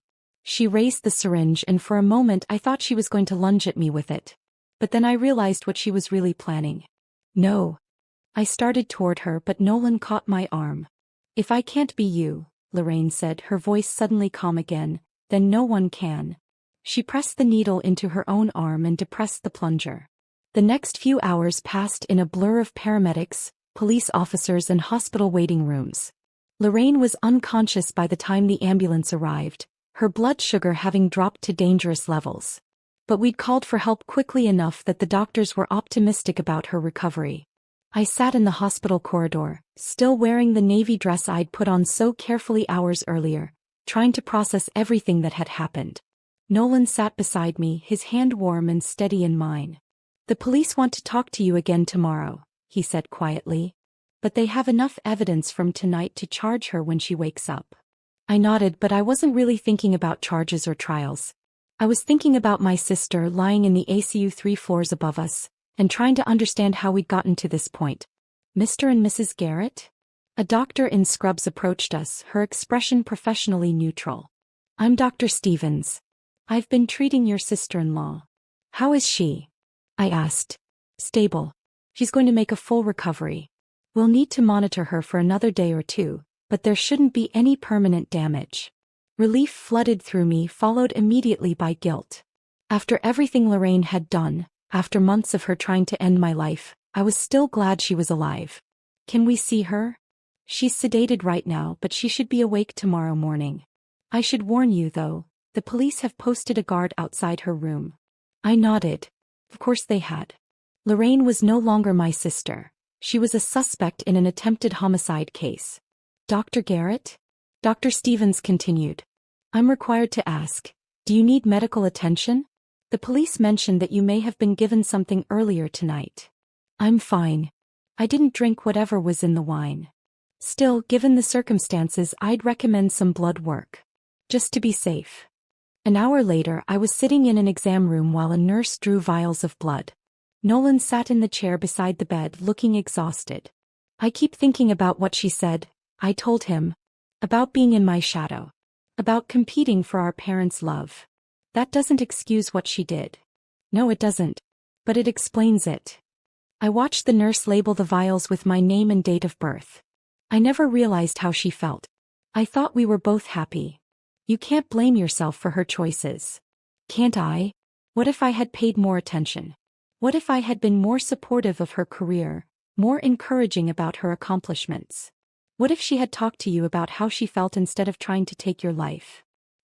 [SPEAKER 1] She raised the syringe and for a moment I thought she was going to lunge at me with it. But then I realized what she was really planning. No. I started toward her, but Nolan caught my arm. If I can't be you, Lorraine said, her voice suddenly calm again, then no one can. She pressed the needle into her own arm and depressed the plunger. The next few hours passed in a blur of paramedics, police officers and hospital waiting rooms. Lorraine was unconscious by the time the ambulance arrived, her blood sugar having dropped to dangerous levels. But we'd called for help quickly enough that the doctors were optimistic about her recovery. I sat in the hospital corridor, still wearing the navy dress I'd put on so carefully hours earlier, trying to process everything that had happened. Nolan sat beside me, his hand warm and steady in mine. The police want to talk to you again tomorrow, he said quietly. But they have enough evidence from tonight to charge her when she wakes up. I nodded, but I wasn't really thinking about charges or trials. I was thinking about my sister lying in the ACU 3 floors above us, and trying to understand how we'd gotten to this point. Mr. and Mrs. Garrett? A doctor in scrubs approached us, her expression professionally neutral. I'm Dr. Stevens. I've been treating your sister-in-law. How is she? I asked. Stable. She's going to make a full recovery. We'll need to monitor her for another day or two, but there shouldn't be any permanent damage. Relief flooded through me, followed immediately by guilt. After everything Lorraine had done, after months of her trying to end my life, I was still glad she was alive. Can we see her? She's sedated right now, but she should be awake tomorrow morning. I should warn you though, the police have posted a guard outside her room. I nodded. Of course they had. Lorraine was no longer my sister, She was a suspect in an attempted homicide case. Dr. Garrett? Dr. Stevens continued. I'm required to ask, do you need medical attention? The police mentioned that you may have been given something earlier tonight. I'm fine. I didn't drink whatever was in the wine. Still, given the circumstances, I'd recommend some blood work. Just to be safe. An hour later, I was sitting in an exam room while a nurse drew vials of blood. Nolan sat in the chair beside the bed, looking exhausted. I keep thinking about what she said, I told him. About being in my shadow. About competing for our parents' love. That doesn't excuse what she did. No, it doesn't. But it explains it. I watched the nurse label the vials with my name and date of birth. I never realized how she felt. I thought we were both happy. You can't blame yourself for her choices. Can't I? What if I had paid more attention? What if I had been more supportive of her career, more encouraging about her accomplishments? What if she had talked to you about how she felt instead of trying to take your life?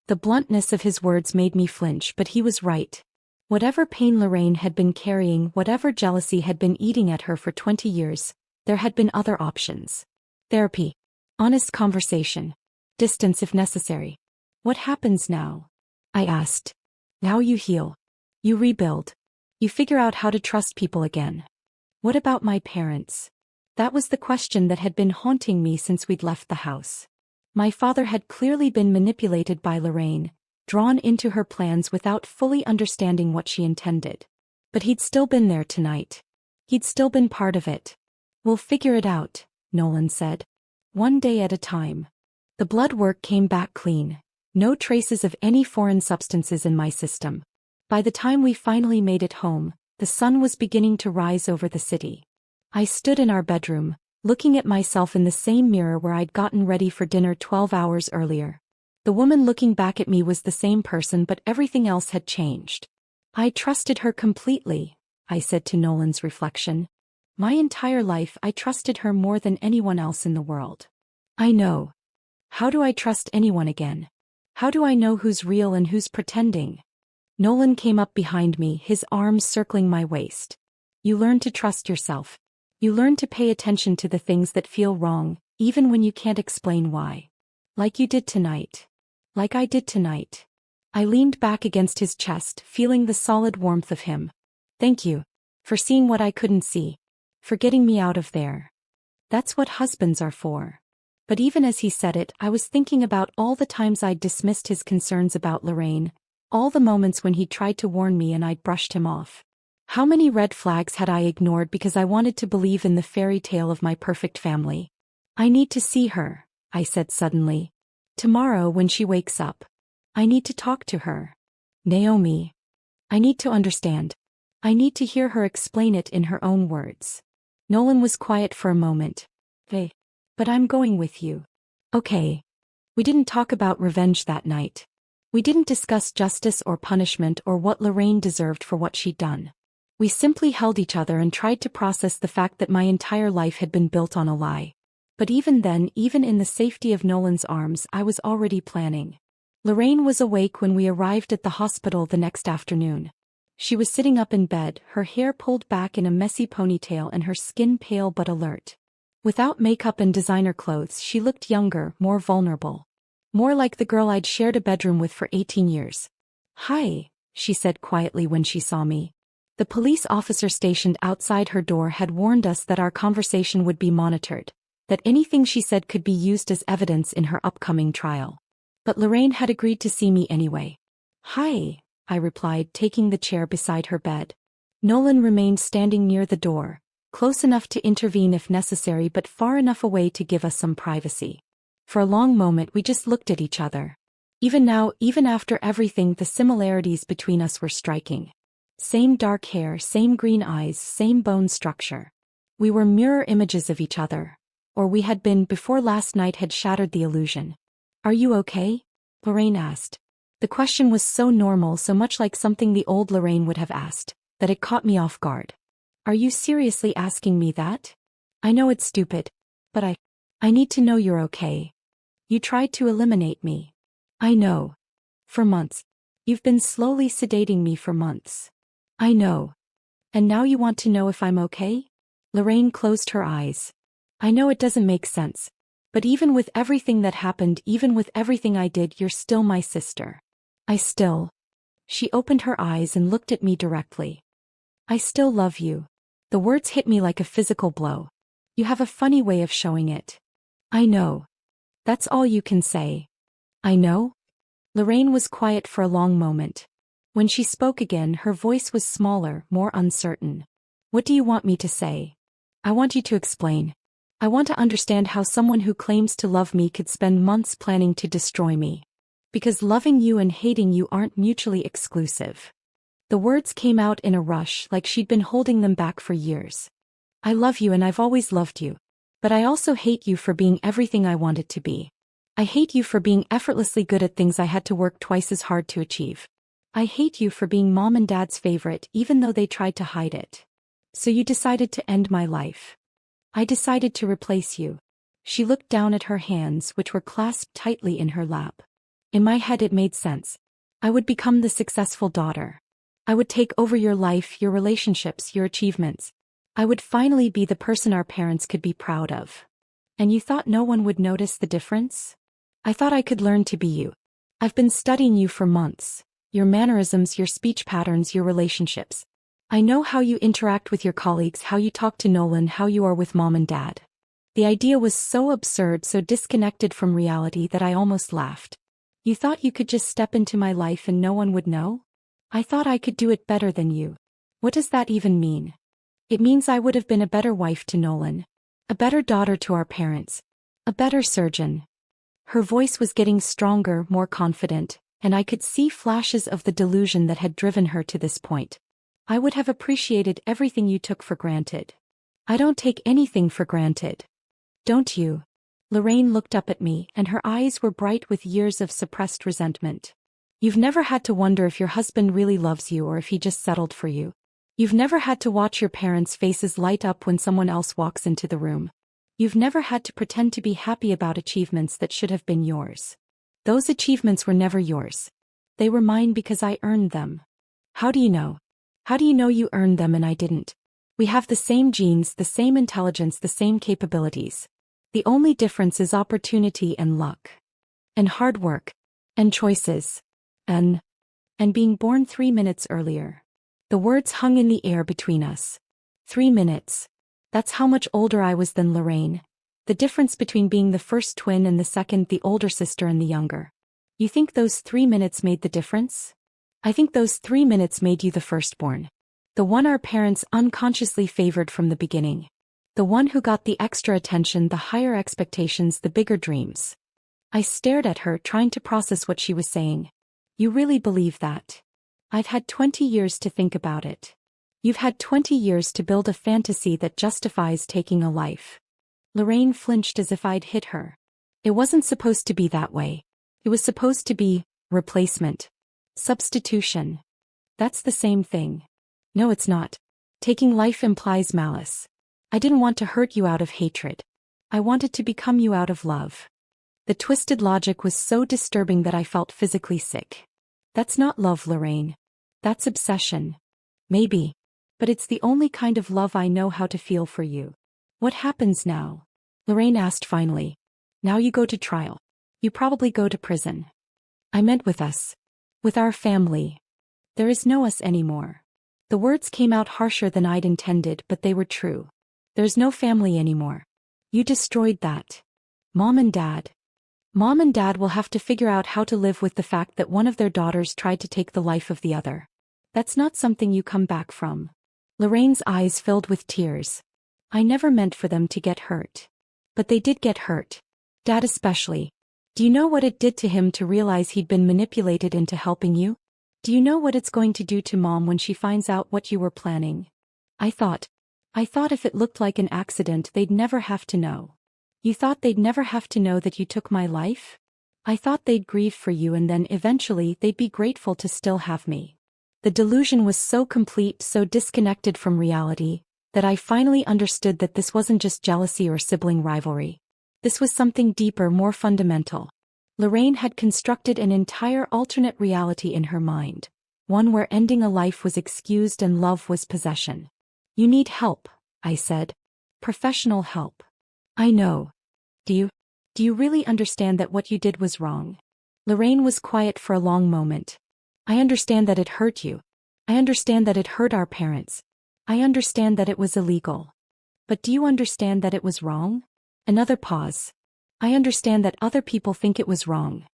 [SPEAKER 1] The bluntness of his words made me flinch, but he was right. Whatever pain Lorraine had been carrying, whatever jealousy had been eating at her for 20 years, there had been other options. Therapy. Honest conversation. Distance if necessary. What happens now? I asked. Now you heal. You rebuild. You figure out how to trust people again. What about my parents? That was the question that had been haunting me since we'd left the house. My father had clearly been manipulated by Lorraine, drawn into her plans without fully understanding what she intended. But he'd still been there tonight. He'd still been part of it. We'll figure it out, Nolan said. One day at a time. The blood work came back clean. No traces of any foreign substances in my system. By the time we finally made it home, the sun was beginning to rise over the city. I stood in our bedroom, looking at myself in the same mirror where I'd gotten ready for dinner 12 hours earlier. The woman looking back at me was the same person, but everything else had changed. I trusted her completely, I said to Nolan's reflection. My entire life I trusted her more than anyone else in the world. I know. How do I trust anyone again? How do I know who's real and who's pretending? Nolan came up behind me, his arms circling my waist. You learn to trust yourself. You learn to pay attention to the things that feel wrong, even when you can't explain why. Like you did tonight. Like I did tonight. I leaned back against his chest, feeling the solid warmth of him. Thank you. For seeing what I couldn't see. For getting me out of there. That's what husbands are for. But even as he said it, I was thinking about all the times I'd dismissed his concerns about Lorraine. All the moments when he tried to warn me and I'd brushed him off. How many red flags had I ignored because I wanted to believe in the fairy tale of my perfect family? I need to see her, I said suddenly. Tomorrow when she wakes up. I need to talk to her. Naomi. I need to understand. I need to hear her explain it in her own words. Nolan was quiet for a moment. Hey. But I'm going with you. Okay. We didn't talk about revenge that night. We didn't discuss justice or punishment or what Lorraine deserved for what she'd done. We simply held each other and tried to process the fact that my entire life had been built on a lie. But even then, even in the safety of Nolan's arms, I was already planning. Lorraine was awake when we arrived at the hospital the next afternoon. She was sitting up in bed, her hair pulled back in a messy ponytail and her skin pale but alert. Without makeup and designer clothes, she looked younger, more vulnerable. More like the girl I'd shared a bedroom with for 18 years. Hi, she said quietly when she saw me. The police officer stationed outside her door had warned us that our conversation would be monitored, that anything she said could be used as evidence in her upcoming trial. But Lorraine had agreed to see me anyway. Hi, I replied, taking the chair beside her bed. Nolan remained standing near the door, close enough to intervene if necessary but far enough away to give us some privacy. For a long moment we just looked at each other. Even now, even after everything, the similarities between us were striking. Same dark hair, same green eyes, same bone structure. We were mirror images of each other. Or we had been before last night had shattered the illusion. Are you okay? Lorraine asked. The question was so normal, so much like something the old Lorraine would have asked, that it caught me off guard. Are you seriously asking me that? I know it's stupid, but I need to know you're okay. You tried to eliminate me. I know. For months. You've been slowly sedating me for months. I know. And now you want to know if I'm okay? Lorraine closed her eyes. I know it doesn't make sense. But even with everything that happened, even with everything I did, you're still my sister. I still. She opened her eyes and looked at me directly. I still love you. The words hit me like a physical blow. You have a funny way of showing it. I know. That's all you can say. I know? Lorraine was quiet for a long moment. When she spoke again, her voice was smaller, more uncertain. What do you want me to say? I want you to explain. I want to understand how someone who claims to love me could spend months planning to destroy me. Because loving you and hating you aren't mutually exclusive. The words came out in a rush, like she'd been holding them back for years. I love you and I've always loved you. But I also hate you for being everything I wanted to be. I hate you for being effortlessly good at things I had to work twice as hard to achieve. I hate you for being Mom and Dad's favorite even though they tried to hide it. So you decided to end my life. I decided to replace you. She looked down at her hands, which were clasped tightly in her lap. In my head it made sense. I would become the successful daughter. I would take over your life, your relationships, your achievements. I would finally be the person our parents could be proud of. And you thought no one would notice the difference? I thought I could learn to be you. I've been studying you for months. Your mannerisms, your speech patterns, your relationships. I know how you interact with your colleagues, how you talk to Nolan, how you are with Mom and Dad. The idea was so absurd, so disconnected from reality that I almost laughed. You thought you could just step into my life and no one would know? I thought I could do it better than you. What does that even mean? It means I would have been a better wife to Nolan. A better daughter to our parents. A better surgeon. Her voice was getting stronger, more confident, and I could see flashes of the delusion that had driven her to this point. I would have appreciated everything you took for granted. I don't take anything for granted. Don't you? Lorraine looked up at me, and her eyes were bright with years of suppressed resentment. You've never had to wonder if your husband really loves you or if he just settled for you. You've never had to watch your parents' faces light up when someone else walks into the room. You've never had to pretend to be happy about achievements that should have been yours. Those achievements were never yours. They were mine because I earned them. How do you know? How do you know you earned them and I didn't? We have the same genes, the same intelligence, the same capabilities. The only difference is opportunity and luck. And hard work. And choices. And being born 3 minutes earlier. The words hung in the air between us. 3 minutes. That's how much older I was than Lorraine. The difference between being the first twin and the second, the older sister and the younger. You think those 3 minutes made the difference? I think those 3 minutes made you the firstborn. The one our parents unconsciously favored from the beginning. The one who got the extra attention, the higher expectations, the bigger dreams. I stared at her, trying to process what she was saying. You really believe that? I've had 20 years to think about it. You've had 20 years to build a fantasy that justifies taking a life. Lorraine flinched as if I'd hit her. It wasn't supposed to be that way. It was supposed to be replacement. Substitution. That's the same thing. No, it's not. Taking life implies malice. I didn't want to hurt you out of hatred. I wanted to become you out of love. The twisted logic was so disturbing that I felt physically sick. That's not love, Lorraine. That's obsession. Maybe. But it's the only kind of love I know how to feel for you. What happens now? Lorraine asked finally. Now you go to trial. You probably go to prison. I meant with us. With our family. There is no us anymore. The words came out harsher than I'd intended, but they were true. There's no family anymore. You destroyed that. Mom and Dad. Mom and Dad will have to figure out how to live with the fact that one of their daughters tried to take the life of the other. That's not something you come back from. Lorraine's eyes filled with tears. I never meant for them to get hurt. But they did get hurt. Dad especially. Do you know what it did to him to realize he'd been manipulated into helping you? Do you know what it's going to do to Mom when she finds out what you were planning? I thought if it looked like an accident they'd never have to know. You thought they'd never have to know that you took my life? I thought they'd grieve for you and then eventually they'd be grateful to still have me. The delusion was so complete, so disconnected from reality, that I finally understood that this wasn't just jealousy or sibling rivalry. This was something deeper, more fundamental. Lorraine had constructed an entire alternate reality in her mind. One where ending a life was excused and love was possession. You need help, I said. Professional help. I know. Do you? Do you really understand that what you did was wrong? Lorraine was quiet for a long moment. I understand that it hurt you. I understand that it hurt our parents. I understand that it was illegal. But do you understand that it was wrong? Another pause. I understand that other people think it was wrong.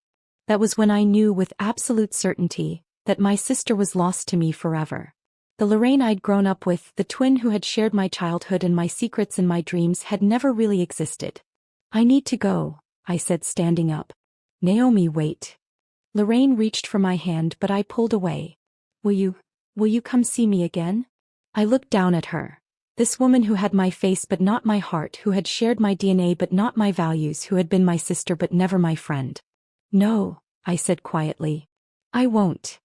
[SPEAKER 1] That was when I knew with absolute certainty that my sister was lost to me forever. The Lorraine I'd grown up with, the twin who had shared my childhood and my secrets and my dreams, had never really existed. I need to go, I said, standing up. Naomi, wait. Lorraine reached for my hand, but I pulled away. Will you come see me again? I looked down at her. This woman who had my face but not my heart, who had shared my DNA but not my values, who had been my sister but never my friend. No, I said quietly. I won't.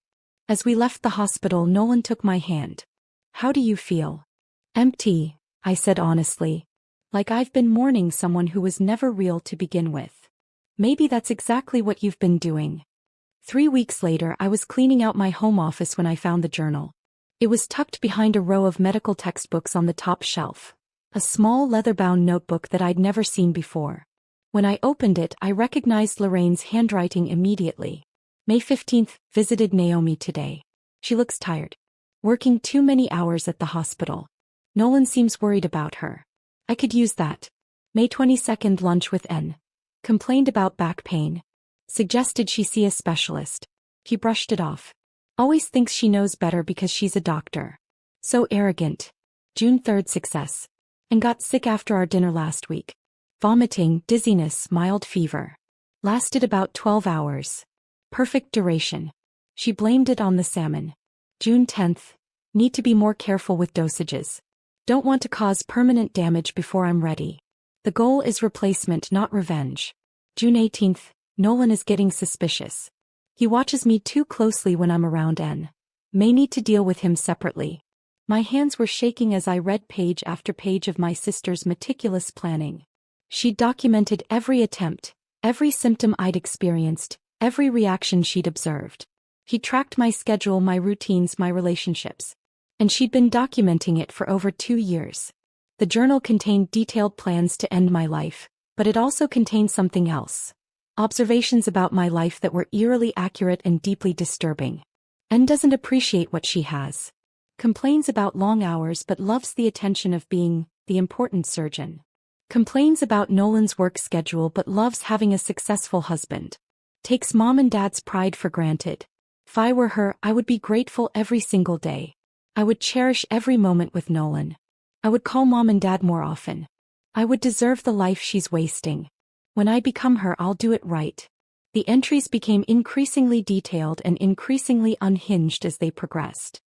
[SPEAKER 1] As we left the hospital, Nolan took my hand. How do you feel? Empty, I said honestly. Like I've been mourning someone who was never real to begin with. Maybe that's exactly what you've been doing. 3 weeks later, I was cleaning out my home office when I found the journal. It was tucked behind a row of medical textbooks on the top shelf. A small leather-bound notebook that I'd never seen before. When I opened it, I recognized Lorraine's handwriting immediately. May 15th, visited Naomi today. She looks tired. Working too many hours at the hospital. Nolan seems worried about her. I could use that. May 22nd, lunch with N. Complained about back pain. Suggested she see a specialist. He brushed it off. Always thinks she knows better because she's a doctor. So arrogant. June 3rd, success. And got sick after our dinner last week. Vomiting, dizziness, mild fever. Lasted about 12 hours. Perfect duration. She blamed it on the salmon. June 10th. Need to be more careful with dosages. Don't want to cause permanent damage before I'm ready. The goal is replacement, not revenge. June 18th. Nolan is getting suspicious. He watches me too closely when I'm around N. May need to deal with him separately. My hands were shaking as I read page after page of my sister's meticulous planning. She'd documented every attempt, every symptom I'd experienced, every reaction she'd observed. He tracked my schedule, my routines, my relationships. And she'd been documenting it for over 2 years. The journal contained detailed plans to end my life, but it also contained something else. Observations about my life that were eerily accurate and deeply disturbing. N doesn't appreciate what she has. Complains about long hours but loves the attention of being the important surgeon. Complains about Nolan's work schedule but loves having a successful husband. Takes mom and dad's pride for granted. If I were her, I would be grateful every single day. I would cherish every moment with Nolan. I would call mom and dad more often. I would deserve the life she's wasting. When I become her, I'll do it right. The entries became increasingly detailed and increasingly unhinged as they progressed.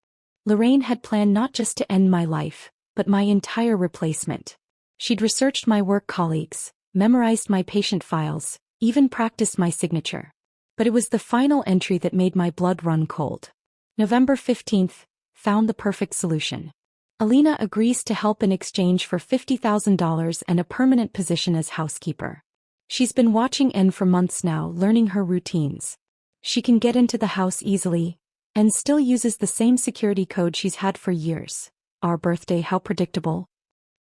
[SPEAKER 1] Lorraine had planned not just to end my life, but my entire replacement. She'd researched my work colleagues, memorized my patient files, even practiced my signature. But it was the final entry that made my blood run cold. November 15th, found the perfect solution. Alina agrees to help in exchange for $50,000 and a permanent position as housekeeper. She's been watching N for months now, learning her routines. She can get into the house easily, and still uses the same security code she's had for years. Our birthday, how predictable.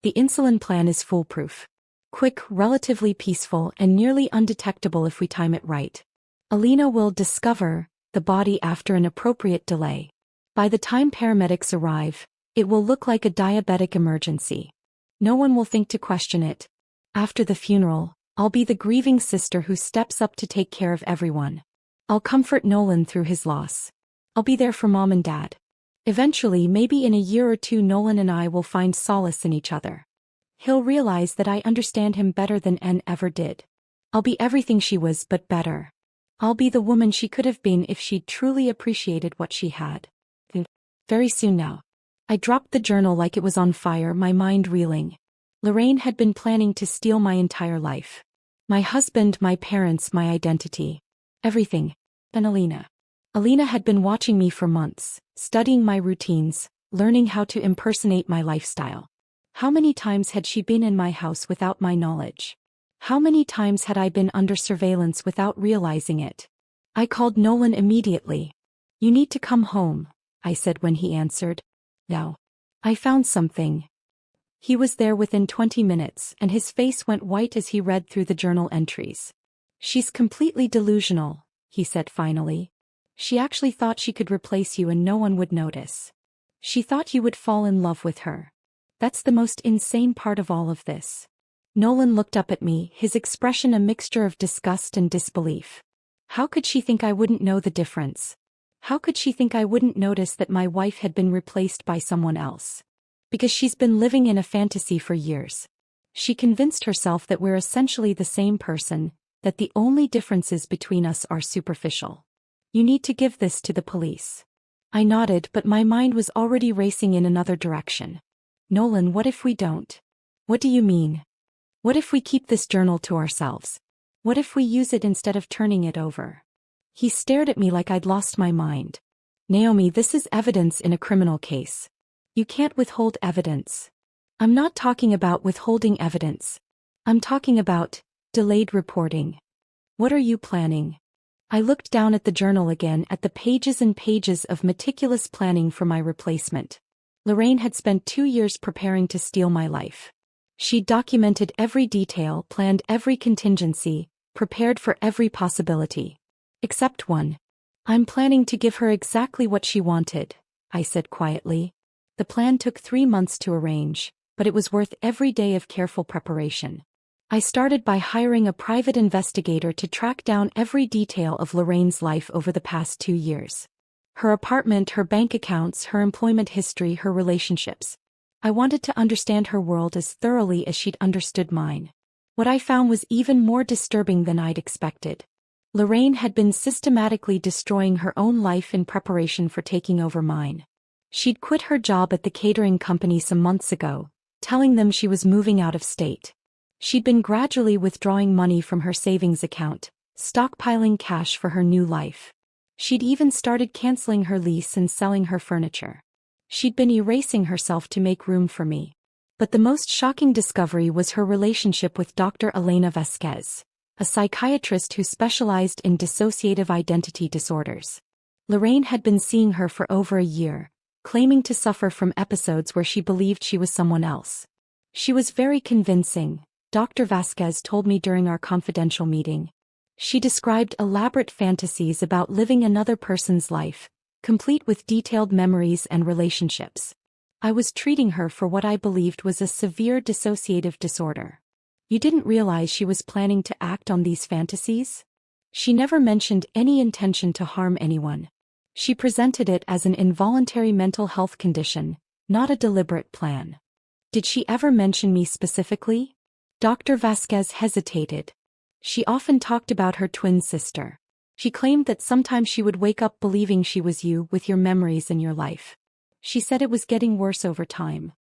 [SPEAKER 1] The insulin plan is foolproof. Quick, relatively peaceful, and nearly undetectable if we time it right. Alina will discover the body after an appropriate delay. By the time paramedics arrive, it will look like a diabetic emergency. No one will think to question it. After the funeral, I'll be the grieving sister who steps up to take care of everyone. I'll comfort Nolan through his loss. I'll be there for mom and dad. Eventually, maybe in a year or two, Nolan and I will find solace in each other. He'll realize that I understand him better than N ever did. I'll be everything she was, but better. I'll be the woman she could have been if she'd truly appreciated what she had. Very soon now. I dropped the journal like it was on fire, my mind reeling. Lorraine had been planning to steal my entire life. My husband, my parents, my identity. Everything. And Alina. Alina had been watching me for months, studying my routines, learning how to impersonate my lifestyle. How many times had she been in my house without my knowledge? How many times had I been under surveillance without realizing it? I called Nolan immediately. You need to come home, I said when he answered. No. I found something. He was there within 20 minutes, and his face went white as he read through the journal entries. "She's completely delusional," he said finally. "She actually thought she could replace you and no one would notice. She thought you would fall in love with her. That's the most insane part of all of this." Nolan looked up at me, his expression a mixture of disgust and disbelief. How could she think I wouldn't know the difference? How could she think I wouldn't notice that my wife had been replaced by someone else? Because she's been living in a fantasy for years. She convinced herself that we're essentially the same person, that the only differences between us are superficial. "You need to give this to the police." I nodded, but my mind was already racing in another direction. "Nolan, what if we don't?" "What do you mean?" "What if we keep this journal to ourselves? What if we use it instead of turning it over?" He stared at me like I'd lost my mind. "Naomi, this is evidence in a criminal case. You can't withhold evidence." "I'm not talking about withholding evidence. I'm talking about delayed reporting." "What are you planning?" I looked down at the journal again, at the pages and pages of meticulous planning for my replacement. Lorraine had spent 2 years preparing to steal my life. She'd documented every detail, planned every contingency, prepared for every possibility. Except one. "I'm planning to give her exactly what she wanted," I said quietly. The plan took 3 months to arrange, but it was worth every day of careful preparation. I started by hiring a private investigator to track down every detail of Lorraine's life over the past 2 years. Her apartment, her bank accounts, her employment history, her relationships. I wanted to understand her world as thoroughly as she'd understood mine. What I found was even more disturbing than I'd expected. Lorraine had been systematically destroying her own life in preparation for taking over mine. She'd quit her job at the catering company some months ago, telling them she was moving out of state. She'd been gradually withdrawing money from her savings account, stockpiling cash for her new life. She'd even started canceling her lease and selling her furniture. She'd been erasing herself to make room for me. But the most shocking discovery was her relationship with Dr. Elena Vasquez, a psychiatrist who specialized in dissociative identity disorders. Lorraine had been seeing her for over a year, claiming to suffer from episodes where she believed she was someone else. She was very convincing, Dr. Vasquez told me during our confidential meeting. She described elaborate fantasies about living another person's life, complete with detailed memories and relationships. I was treating her for what I believed was a severe dissociative disorder. You didn't realize she was planning to act on these fantasies? She never mentioned any intention to harm anyone. She presented it as an involuntary mental health condition, not a deliberate plan. Did she ever mention me specifically? Dr. Vasquez hesitated. She often talked about her twin sister. She claimed that sometimes she would wake up believing she was you with your memories and your life. She said it was getting worse over time.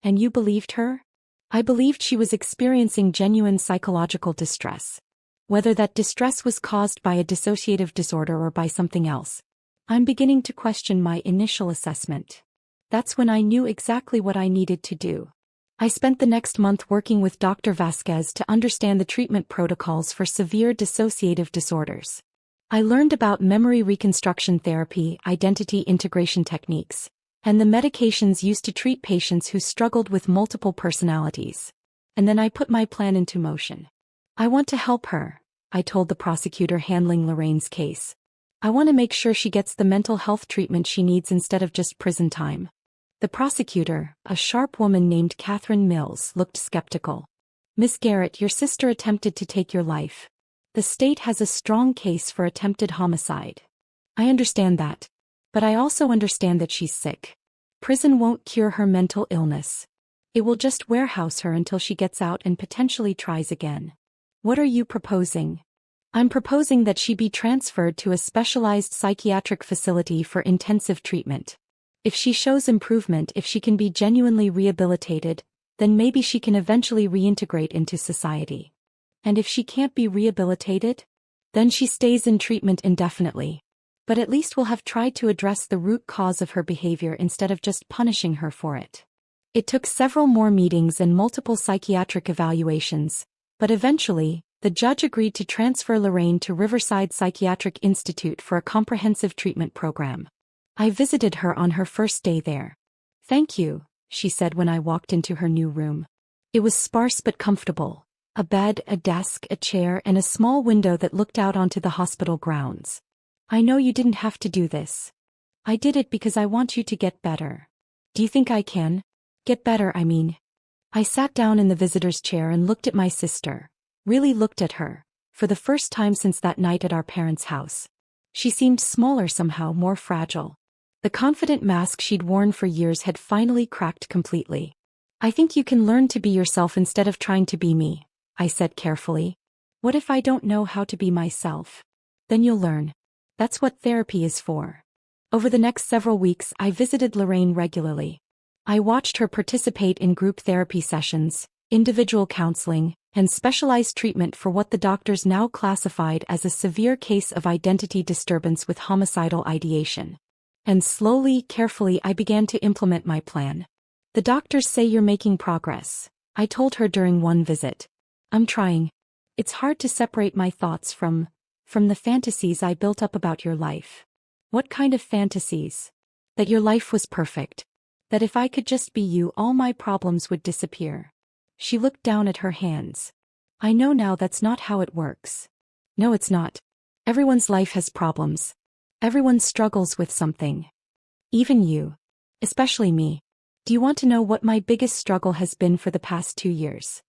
[SPEAKER 1] And you believed her? I believed she was experiencing genuine psychological distress. Whether that distress was caused by a dissociative disorder or by something else, I'm beginning to question my initial assessment. That's when I knew exactly what I needed to do. I spent the next month working with Dr. Vasquez to understand the treatment protocols for severe dissociative disorders. I learned about memory reconstruction therapy, identity integration techniques, and the medications used to treat patients who struggled with multiple personalities. And then I put my plan into motion. "I want to help her," I told the prosecutor handling Lorraine's case. "I want to make sure she gets the mental health treatment she needs instead of just prison time." The prosecutor, a sharp woman named Catherine Mills, looked skeptical. "Miss Garrett, your sister attempted to take your life. The state has a strong case for attempted homicide." "I understand that. But I also understand that she's sick. Prison won't cure her mental illness. It will just warehouse her until she gets out and potentially tries again." "What are you proposing?" "I'm proposing that she be transferred to a specialized psychiatric facility for intensive treatment. If she shows improvement, if she can be genuinely rehabilitated, then maybe she can eventually reintegrate into society. And if she can't be rehabilitated, then she stays in treatment indefinitely. But at least we'll have tried to address the root cause of her behavior instead of just punishing her for it." It took several more meetings and multiple psychiatric evaluations, but eventually, the judge agreed to transfer Lorraine to Riverside Psychiatric Institute for a comprehensive treatment program. I visited her on her first day there. "Thank you," she said when I walked into her new room. It was sparse but comfortable. A bed, a desk, a chair, and a small window that looked out onto the hospital grounds. I know you didn't have to do this. I did it because I want you to get better. Do you think I can? Get better, I mean. I sat down in the visitor's chair and looked at my sister. Really looked at her. For the first time since that night at our parents' house. She seemed smaller somehow, more fragile. The confident mask she'd worn for years had finally cracked completely. I think you can learn to be yourself instead of trying to be me, I said carefully. What if I don't know how to be myself? Then you'll learn. That's what therapy is for. Over the next several weeks, I visited Lorraine regularly. I watched her participate in group therapy sessions, individual counseling, and specialized treatment for what the doctors now classified as a severe case of identity disturbance with homicidal ideation. And slowly, carefully, I began to implement my plan. The doctors say you're making progress, I told her during one visit. I'm trying. It's hard to separate my thoughts from the fantasies I built up about your life. What kind of fantasies? That your life was perfect. That if I could just be you, all my problems would disappear. She looked down at her hands. I know now that's not how it works. No, it's not. Everyone's life has problems. Everyone struggles with something. Even you. Especially me. Do you want to know what my biggest struggle has been for the past 2 years?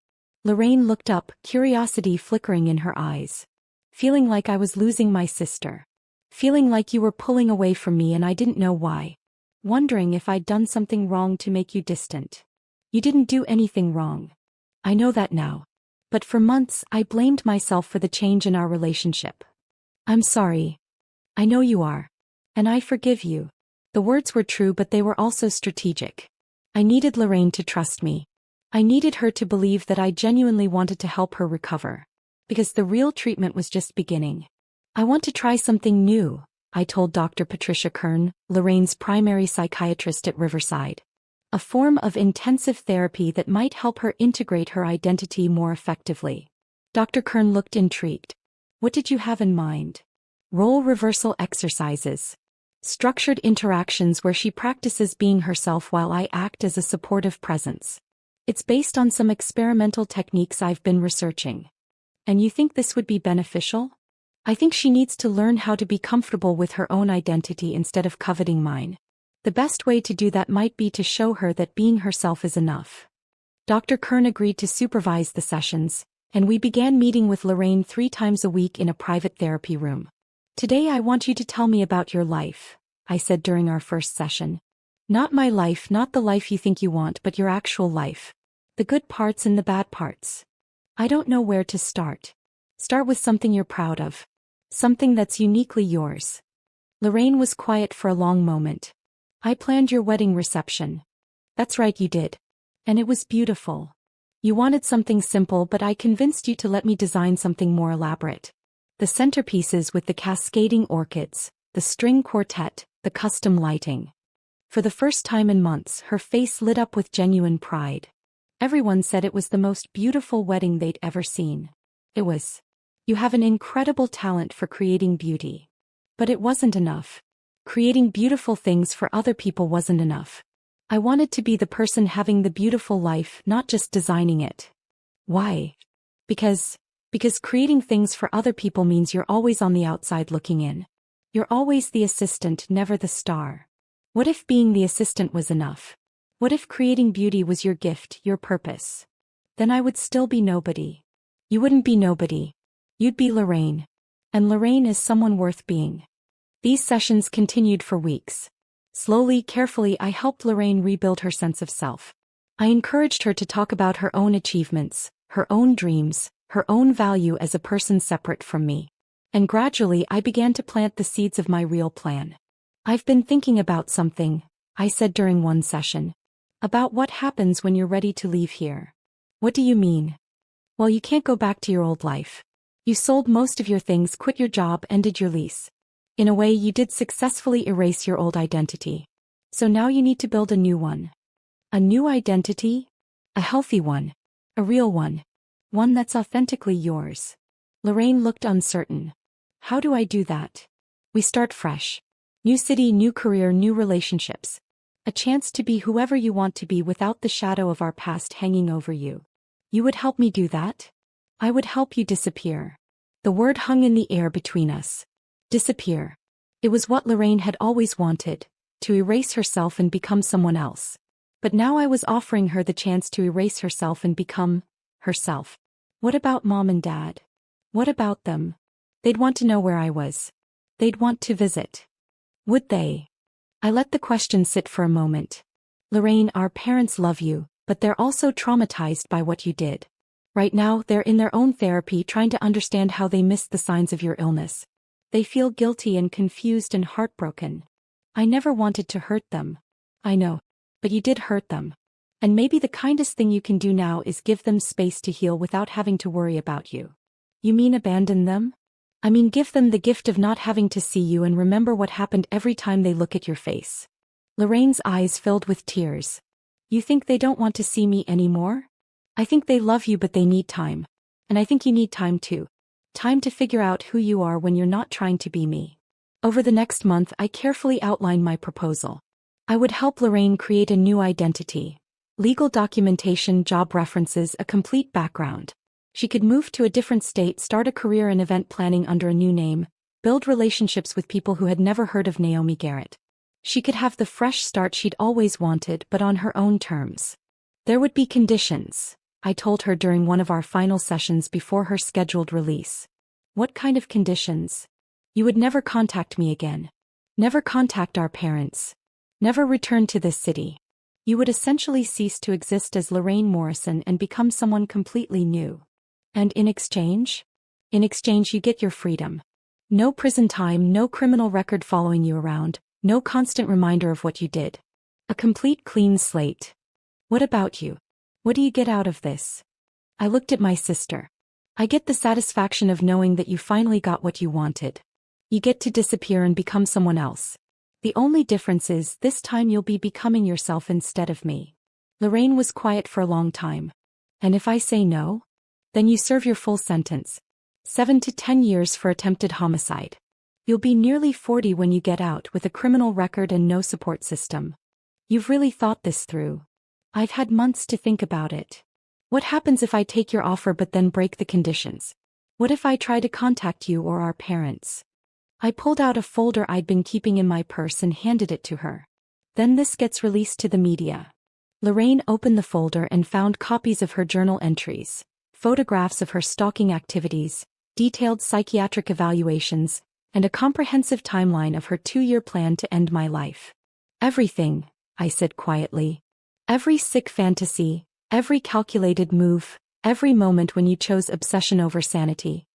[SPEAKER 1] Lorraine looked up, curiosity flickering in her eyes. Feeling like I was losing my sister. Feeling like you were pulling away from me and I didn't know why. Wondering if I'd done something wrong to make you distant. You didn't do anything wrong. I know that now. But for months, I blamed myself for the change in our relationship. I'm sorry. I know you are. And I forgive you. The words were true, but they were also strategic. I needed Lorraine to trust me. I needed her to believe that I genuinely wanted to help her recover. Because the real treatment was just beginning. I want to try something new, I told Dr. Patricia Kern, Lorraine's primary psychiatrist at Riverside. A form of intensive therapy that might help her integrate her identity more effectively. Dr. Kern looked intrigued. What did you have in mind? Role reversal exercises. Structured interactions where she practices being herself while I act as a supportive presence. It's based on some experimental techniques I've been researching. And you think this would be beneficial? I think she needs to learn how to be comfortable with her own identity instead of coveting mine. The best way to do that might be to show her that being herself is enough. Dr. Kern agreed to supervise the sessions, and we began meeting with Lorraine 3 times a week in a private therapy room. Today I want you to tell me about your life, I said during our first session. Not my life, not the life you think you want, but your actual life. The good parts and the bad parts. I don't know where to start. Start with something you're proud of. Something that's uniquely yours. Lorraine was quiet for a long moment. I planned your wedding reception. That's right, you did. And it was beautiful. You wanted something simple, but I convinced you to let me design something more elaborate. The centerpieces with the cascading orchids, the string quartet, the custom lighting. For the first time in months, her face lit up with genuine pride. Everyone said it was the most beautiful wedding they'd ever seen. It was. You have an incredible talent for creating beauty. But it wasn't enough. Creating beautiful things for other people wasn't enough. I wanted to be the person having the beautiful life, not just designing it. Why? Because creating things for other people means you're always on the outside looking in. You're always the assistant, never the star. What if being the assistant was enough? What if creating beauty was your gift, your purpose? Then I would still be nobody. You wouldn't be nobody. You'd be Lorraine. And Lorraine is someone worth being. These sessions continued for weeks. Slowly, carefully, I helped Lorraine rebuild her sense of self. I encouraged her to talk about her own achievements, her own dreams, her own value as a person separate from me. And gradually I began to plant the seeds of my real plan. I've been thinking about something, I said during one session. About what happens when you're ready to leave here. What do you mean? Well, you can't go back to your old life. You sold most of your things, quit your job, ended your lease. In a way, you did successfully erase your old identity. So now you need to build a new one. A new identity? A healthy one. A real one. One that's authentically yours. Lorraine looked uncertain. How do I do that? We start fresh. New city, new career, new relationships. A chance to be whoever you want to be without the shadow of our past hanging over you. You would help me do that? I would help you disappear. The word hung in the air between us. Disappear. It was what Lorraine had always wanted, to erase herself and become someone else. But now I was offering her the chance to erase herself and become herself. What about Mom and Dad? What about them? They'd want to know where I was. They'd want to visit. Would they? I let the question sit for a moment. Lorraine, our parents love you, but they're also traumatized by what you did. Right now, they're in their own therapy trying to understand how they missed the signs of your illness. They feel guilty and confused and heartbroken. I never wanted to hurt them. I know. But you did hurt them. And maybe the kindest thing you can do now is give them space to heal without having to worry about you. You mean abandon them? I mean give them the gift of not having to see you and remember what happened every time they look at your face. Lorraine's eyes filled with tears. You think they don't want to see me anymore? I think they love you but they need time. And I think you need time too. Time to figure out who you are when you're not trying to be me. Over the next month I carefully outlined my proposal. I would help Lorraine create a new identity. Legal documentation, job references, a complete background. She could move to a different state, start a career in event planning under a new name, build relationships with people who had never heard of Naomi Garrett. She could have the fresh start she'd always wanted, but on her own terms. There would be conditions, I told her during one of our final sessions before her scheduled release. What kind of conditions? You would never contact me again. Never contact our parents. Never return to this city. You would essentially cease to exist as Lorraine Morrison and become someone completely new. And in exchange? In exchange you get your freedom. No prison time, no criminal record following you around, no constant reminder of what you did. A complete clean slate. What about you? What do you get out of this? I looked at my sister. I get the satisfaction of knowing that you finally got what you wanted. You get to disappear and become someone else. The only difference is this time you'll be becoming yourself instead of me. Lorraine was quiet for a long time. And if I say no? Then you serve your full sentence. 7 to 10 years for attempted homicide. You'll be nearly 40 when you get out with a criminal record and no support system. You've really thought this through. I've had months to think about it. What happens if I take your offer but then break the conditions? What if I try to contact you or our parents? I pulled out a folder I'd been keeping in my purse and handed it to her. Then this gets released to the media. Lorraine opened the folder and found copies of her journal entries, photographs of her stalking activities, detailed psychiatric evaluations, and a comprehensive timeline of her 2-year plan to end my life. Everything, I said quietly. Every sick fantasy, every calculated move, every moment when you chose obsession over sanity.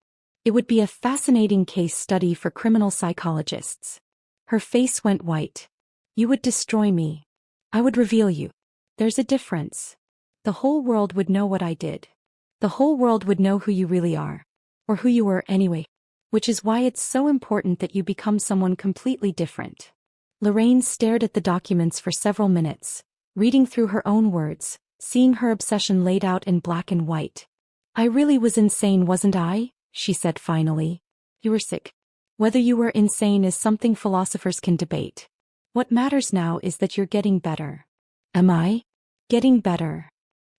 [SPEAKER 1] It would be a fascinating case study for criminal psychologists. Her face went white. You would destroy me. I would reveal you. There's a difference. The whole world would know what I did. The whole world would know who you really are. Or who you were anyway. Which is why it's so important that you become someone completely different. Lorraine stared at the documents for several minutes, reading through her own words, seeing her obsession laid out in black and white. I really was insane, wasn't I? She said finally. You were sick. Whether you were insane is something philosophers can debate. What matters now is that you're getting better. Am I? Getting better.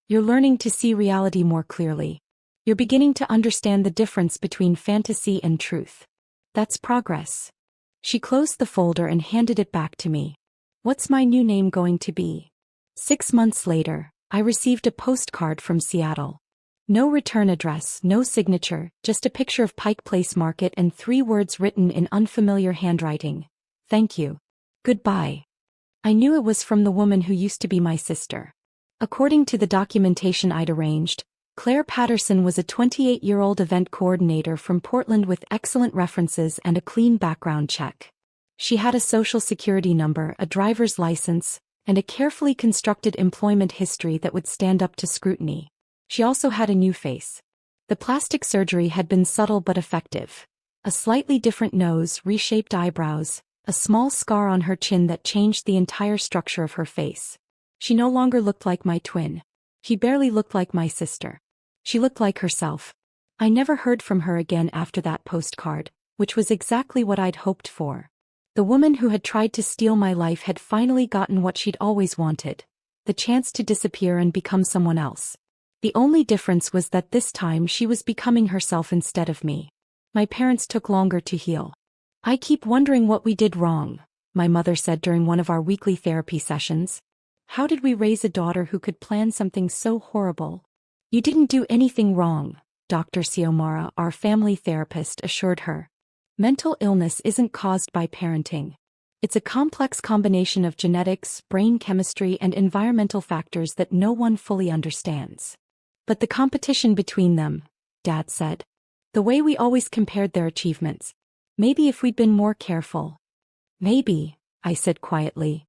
[SPEAKER 1] You're learning to see reality more clearly. You're beginning to understand the difference between fantasy and truth. That's progress. She closed the folder and handed it back to me. What's my new name going to be? 6 months later, I received a postcard from Seattle. No return address, no signature, just a picture of Pike Place Market and 3 words written in unfamiliar handwriting. Thank you. Goodbye. I knew it was from the woman who used to be my sister. According to the documentation I'd arranged, Claire Patterson was a 28-year-old event coordinator from Portland with excellent references and a clean background check. She had a social security number, a driver's license, and a carefully constructed employment history that would stand up to scrutiny. She also had a new face. The plastic surgery had been subtle but effective. A slightly different nose, reshaped eyebrows, a small scar on her chin that changed the entire structure of her face. She no longer looked like my twin. She barely looked like my sister. She looked like herself. I never heard from her again after that postcard, which was exactly what I'd hoped for. The woman who had tried to steal my life had finally gotten what she'd always wanted, the chance to disappear and become someone else. The only difference was that this time she was becoming herself instead of me. My parents took longer to heal. I keep wondering what we did wrong, my mother said during one of our weekly therapy sessions. How did we raise a daughter who could plan something so horrible? You didn't do anything wrong, Dr. Xiomara, our family therapist, assured her. Mental illness isn't caused by parenting. It's a complex combination of genetics, brain chemistry, and environmental factors that no one fully understands. But the competition between them, Dad said. The way we always compared their achievements. Maybe if we'd been more careful. Maybe, I said quietly.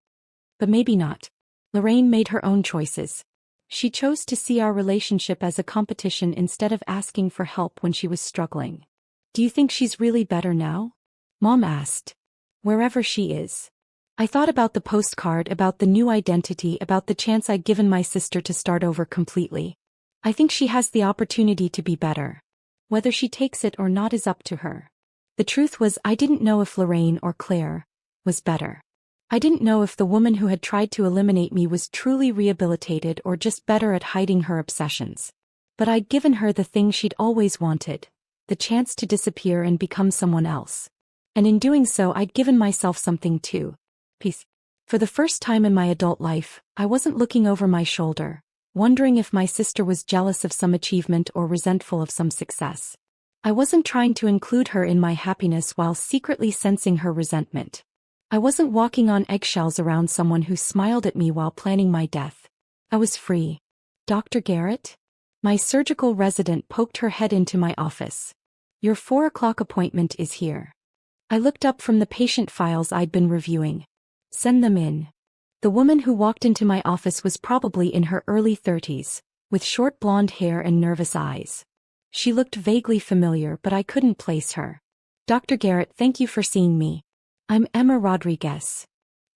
[SPEAKER 1] But maybe not. Lorraine made her own choices. She chose to see our relationship as a competition instead of asking for help when she was struggling. Do you think she's really better now? Mom asked. Wherever she is. I thought about the postcard, about the new identity, about the chance I'd given my sister to start over completely. I think she has the opportunity to be better. Whether she takes it or not is up to her. The truth was, I didn't know if Lorraine or Claire was better. I didn't know if the woman who had tried to eliminate me was truly rehabilitated or just better at hiding her obsessions. But I'd given her the thing she'd always wanted, the chance to disappear and become someone else. And in doing so, I'd given myself something too. Peace. For the first time in my adult life, I wasn't looking over my shoulder, wondering if my sister was jealous of some achievement or resentful of some success. I wasn't trying to include her in my happiness while secretly sensing her resentment. I wasn't walking on eggshells around someone who smiled at me while planning my death. I was free. Dr. Garrett? My surgical resident poked her head into my office. Your 4 o'clock appointment is here. I looked up from the patient files I'd been reviewing. Send them in. The woman who walked into my office was probably in her early 30s, with short blonde hair and nervous eyes. She looked vaguely familiar, but I couldn't place her. Dr. Garrett, thank you for seeing me. I'm Emma Rodriguez.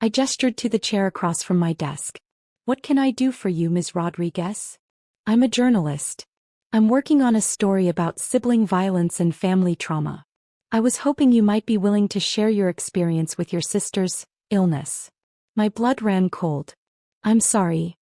[SPEAKER 1] I gestured to the chair across from my desk. What can I do for you, Ms. Rodriguez? I'm a journalist. I'm working on a story about sibling violence and family trauma. I was hoping you might be willing to share your experience with your sister's illness. My blood ran cold. I'm sorry.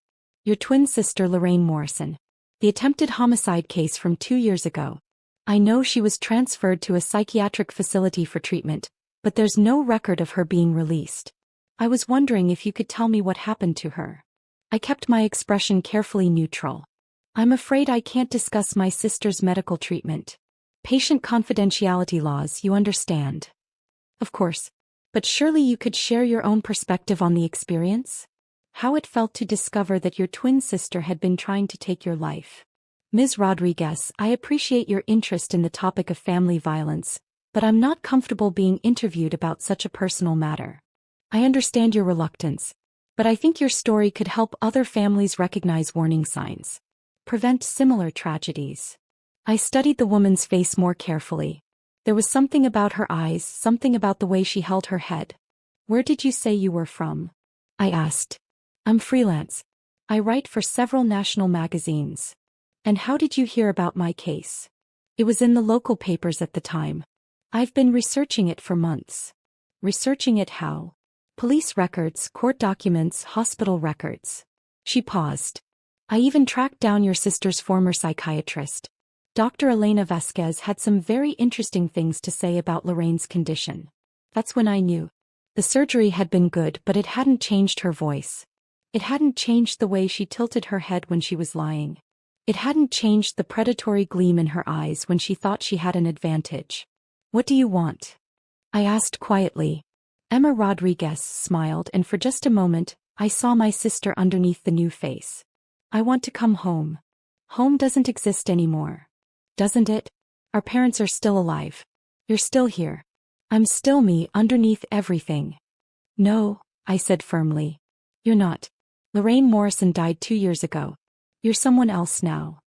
[SPEAKER 1] Your twin sister Lorraine Morrison. The attempted homicide case from 2 years ago. I know she was transferred to a psychiatric facility for treatment, but there's no record of her being released. I was wondering if you could tell me what happened to her. I kept my expression carefully neutral. I'm afraid I can't discuss my sister's medical treatment. Patient confidentiality laws, you understand. Of course. But surely you could share your own perspective on the experience? How it felt to discover that your twin sister had been trying to take your life. Ms. Rodriguez, I appreciate your interest in the topic of family violence, but I'm not comfortable being interviewed about such a personal matter. I understand your reluctance, but I think your story could help other families recognize warning signs. Prevent similar tragedies. I studied the woman's face more carefully. There was something about her eyes, something about the way she held her head. Where did you say you were from? I asked. I'm freelance. I write for several national magazines. And how did you hear about my case? It was in the local papers at the time. I've been researching it for months. Researching it how? Police records, court documents, hospital records. She paused. I even tracked down your sister's former psychiatrist. Dr. Elena Vasquez had some very interesting things to say about Lorraine's condition. That's when I knew. The surgery had been good, but it hadn't changed her voice. It hadn't changed the way she tilted her head when she was lying. It hadn't changed the predatory gleam in her eyes when she thought she had an advantage. What do you want? I asked quietly. Emma Rodriguez smiled, and for just a moment, I saw my sister underneath the new face. I want to come home. Home doesn't exist anymore. Doesn't it? Our parents are still alive. You're still here. I'm still me underneath everything. No, I said firmly. You're not. Lorraine Morrison died 2 years ago. You're someone else now.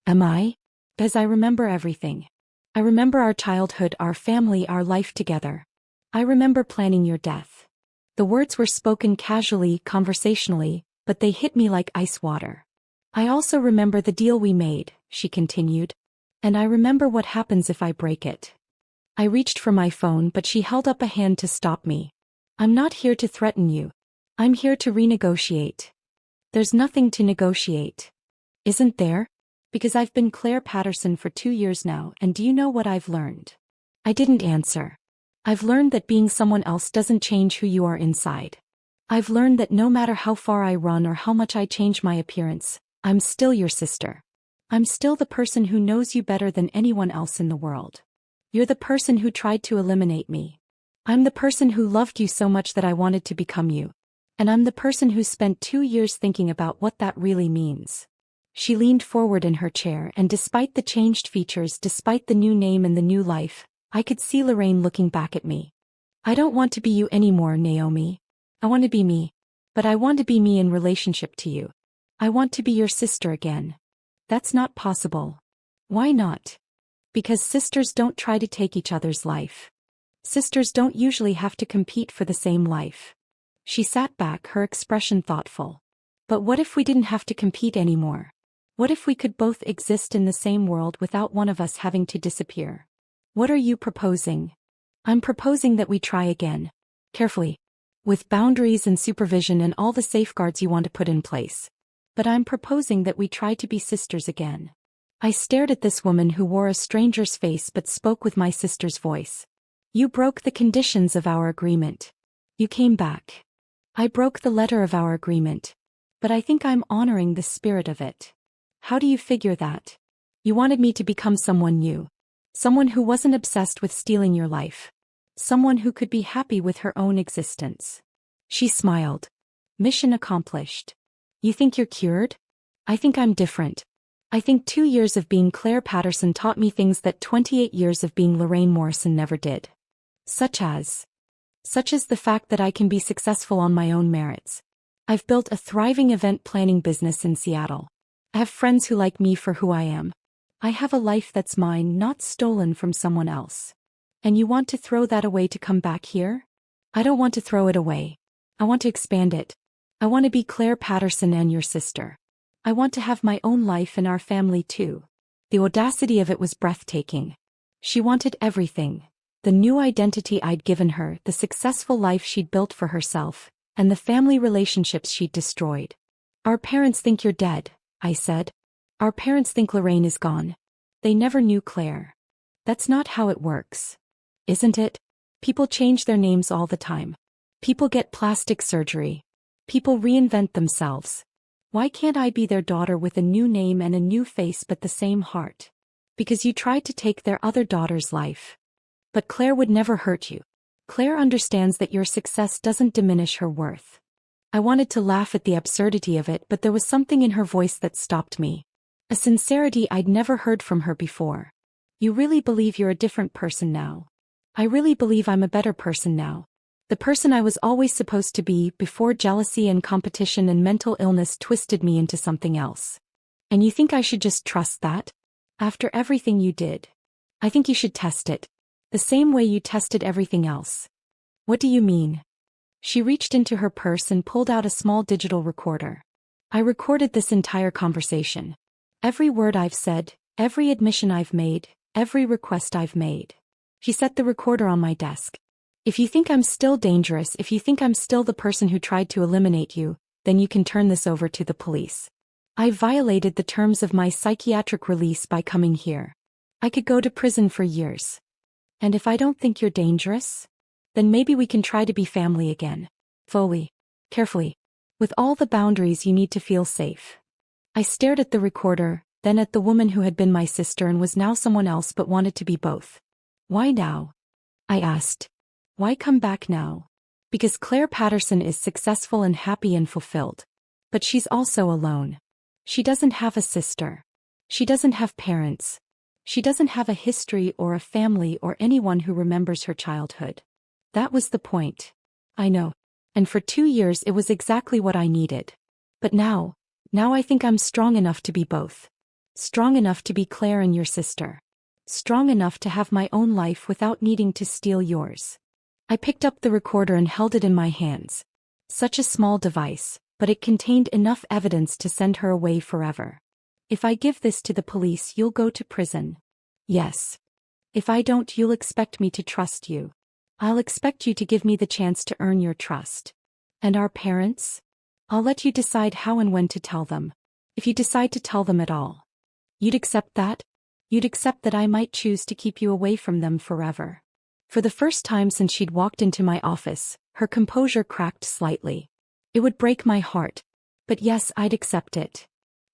[SPEAKER 1] Am I? Because I remember everything. I remember our childhood, our family, our life together. I remember planning your death. The words were spoken casually, conversationally, but they hit me like ice water. I also remember the deal we made, she continued. And I remember what happens if I break it. I reached for my phone, but she held up a hand to stop me. I'm not here to threaten you. I'm here to renegotiate. There's nothing to negotiate. Isn't there? Because I've been Claire Patterson for 2 years now, and do you know what I've learned? I didn't answer. I've learned that being someone else doesn't change who you are inside. I've learned that no matter how far I run or how much I change my appearance, I'm still your sister. I'm still the person who knows you better than anyone else in the world. You're the person who tried to eliminate me. I'm the person who loved you so much that I wanted to become you. And I'm the person who spent 2 years thinking about what that really means. She leaned forward in her chair, and despite the changed features, despite the new name and the new life, I could see Lorraine looking back at me. I don't want to be you anymore, Naomi. I want to be me. But I want to be me in relationship to you. I want to be your sister again. That's not possible. Why not? Because sisters don't try to take each other's life. Sisters don't usually have to compete for the same life. She sat back, her expression thoughtful. But what if we didn't have to compete anymore? What if we could both exist in the same world without one of us having to disappear? What are you proposing? I'm proposing that we try again. Carefully. With boundaries and supervision and all the safeguards you want to put in place. But I'm proposing that we try to be sisters again. I stared at this woman who wore a stranger's face but spoke with my sister's voice. You broke the conditions of our agreement. You came back. I broke the letter of our agreement. But I think I'm honoring the spirit of it. How do you figure that? You wanted me to become someone new. Someone who wasn't obsessed with stealing your life. Someone who could be happy with her own existence. She smiled. Mission accomplished. You think you're cured? I think I'm different. I think 2 years of being Claire Patterson taught me things that 28 years of being Lorraine Morrison never did. Such as the fact that I can be successful on my own merits. I've built a thriving event planning business in Seattle. I have friends who like me for who I am. I have a life that's mine, not stolen from someone else. And you want to throw that away to come back here? I don't want to throw it away. I want to expand it. I want to be Claire Patterson and your sister. I want to have my own life and our family too. The audacity of it was breathtaking. She wanted everything. The new identity I'd given her, the successful life she'd built for herself, and the family relationships she'd destroyed. Our parents think you're dead, I said. Our parents think Lorraine is gone. They never knew Claire. That's not how it works. Isn't it? People change their names all the time. People get plastic surgery. People reinvent themselves. Why can't I be their daughter with a new name and a new face but the same heart? Because you tried to take their other daughter's life. But Claire would never hurt you. Claire understands that your success doesn't diminish her worth. I wanted to laugh at the absurdity of it, but there was something in her voice that stopped me. A sincerity I'd never heard from her before. You really believe you're a different person now? I really believe I'm a better person now. The person I was always supposed to be before jealousy and competition and mental illness twisted me into something else. And you think I should just trust that? After everything you did? I think you should test it. The same way you tested everything else. What do you mean? She reached into her purse and pulled out a small digital recorder. I recorded this entire conversation. Every word I've said, every admission I've made, every request I've made. She set the recorder on my desk. If you think I'm still dangerous, if you think I'm still the person who tried to eliminate you, then you can turn this over to the police. I violated the terms of my psychiatric release by coming here. I could go to prison for years. And if I don't think you're dangerous? Then maybe we can try to be family again. Fully. Carefully. With all the boundaries you need to feel safe. I stared at the recorder, then at the woman who had been my sister and was now someone else but wanted to be both. Why now? I asked. Why come back now? Because Claire Patterson is successful and happy and fulfilled. But she's also alone. She doesn't have a sister. She doesn't have parents. She doesn't have a history or a family or anyone who remembers her childhood. That was the point. I know. And for 2 years it was exactly what I needed. But now I think I'm strong enough to be both. Strong enough to be Claire and your sister. Strong enough to have my own life without needing to steal yours. I picked up the recorder and held it in my hands. Such a small device, but it contained enough evidence to send her away forever. If I give this to the police, you'll go to prison. Yes. If I don't, you'll expect me to trust you. I'll expect you to give me the chance to earn your trust. And our parents? I'll let you decide how and when to tell them. If you decide to tell them at all. You'd accept that? You'd accept that I might choose to keep you away from them forever. For the first time since she'd walked into my office, her composure cracked slightly. It would break my heart. But yes, I'd accept it.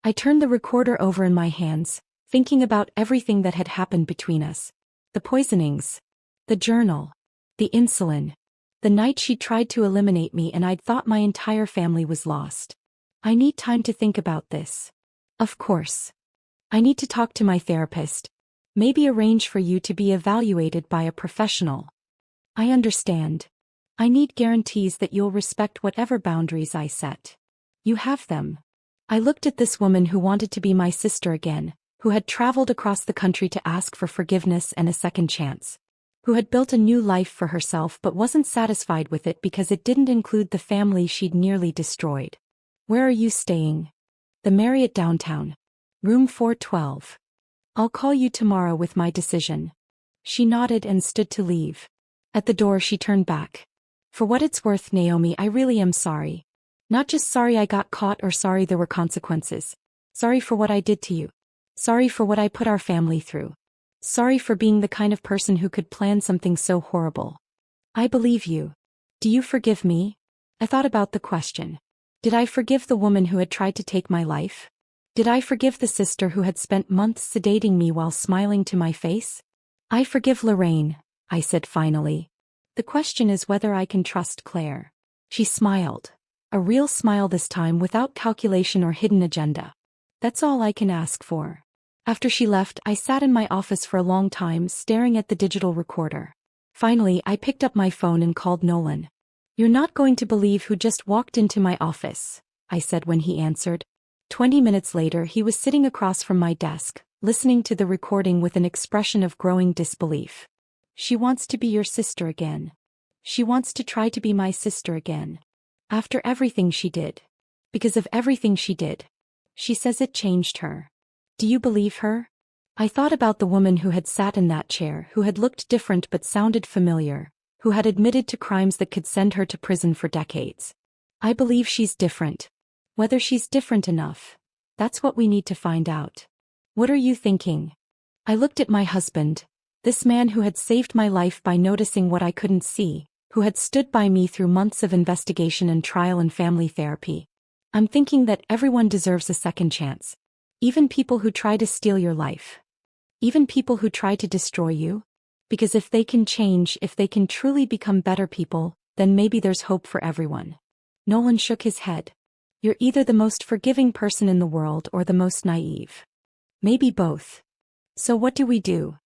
[SPEAKER 1] I turned the recorder over in my hands, thinking about everything that had happened between us. The poisonings. The journal. The insulin. The night she tried to eliminate me and I'd thought my entire family was lost. I need time to think about this. Of course. I need to talk to my therapist. Maybe arrange for you to be evaluated by a professional. I understand. I need guarantees that you'll respect whatever boundaries I set. You have them. I looked at this woman who wanted to be my sister again, who had traveled across the country to ask for forgiveness and a second chance, who had built a new life for herself but wasn't satisfied with it because it didn't include the family she'd nearly destroyed. Where are you staying? The Marriott downtown. Room 412. I'll call you tomorrow with my decision. She nodded and stood to leave. At the door she turned back. For what it's worth, Naomi, I really am sorry. Not just sorry I got caught or sorry there were consequences. Sorry for what I did to you. Sorry for what I put our family through. Sorry for being the kind of person who could plan something so horrible. I believe you. Do you forgive me? I thought about the question. Did I forgive the woman who had tried to take my life? Did I forgive the sister who had spent months sedating me while smiling to my face? I forgive Lorraine, I said finally. The question is whether I can trust Claire. She smiled. A real smile this time without calculation or hidden agenda. That's all I can ask for. After she left, I sat in my office for a long time staring at the digital recorder. Finally, I picked up my phone and called Nolan. You're not going to believe who just walked into my office, I said when he answered. 20 minutes later, he was sitting across from my desk, listening to the recording with an expression of growing disbelief. She wants to be your sister again. She wants to try to be my sister again. After everything she did. Because of everything she did. She says it changed her. Do you believe her? I thought about the woman who had sat in that chair, who had looked different but sounded familiar, who had admitted to crimes that could send her to prison for decades. I believe she's different. Whether she's different enough, that's what we need to find out. What are you thinking? I looked at my husband, this man who had saved my life by noticing what I couldn't see, who had stood by me through months of investigation and trial and family therapy. I'm thinking that everyone deserves a second chance. Even people who try to steal your life. Even people who try to destroy you. Because if they can change, if they can truly become better people, then maybe there's hope for everyone. Nolan shook his head. You're either the most forgiving person in the world or the most naive. Maybe both. So what do we do?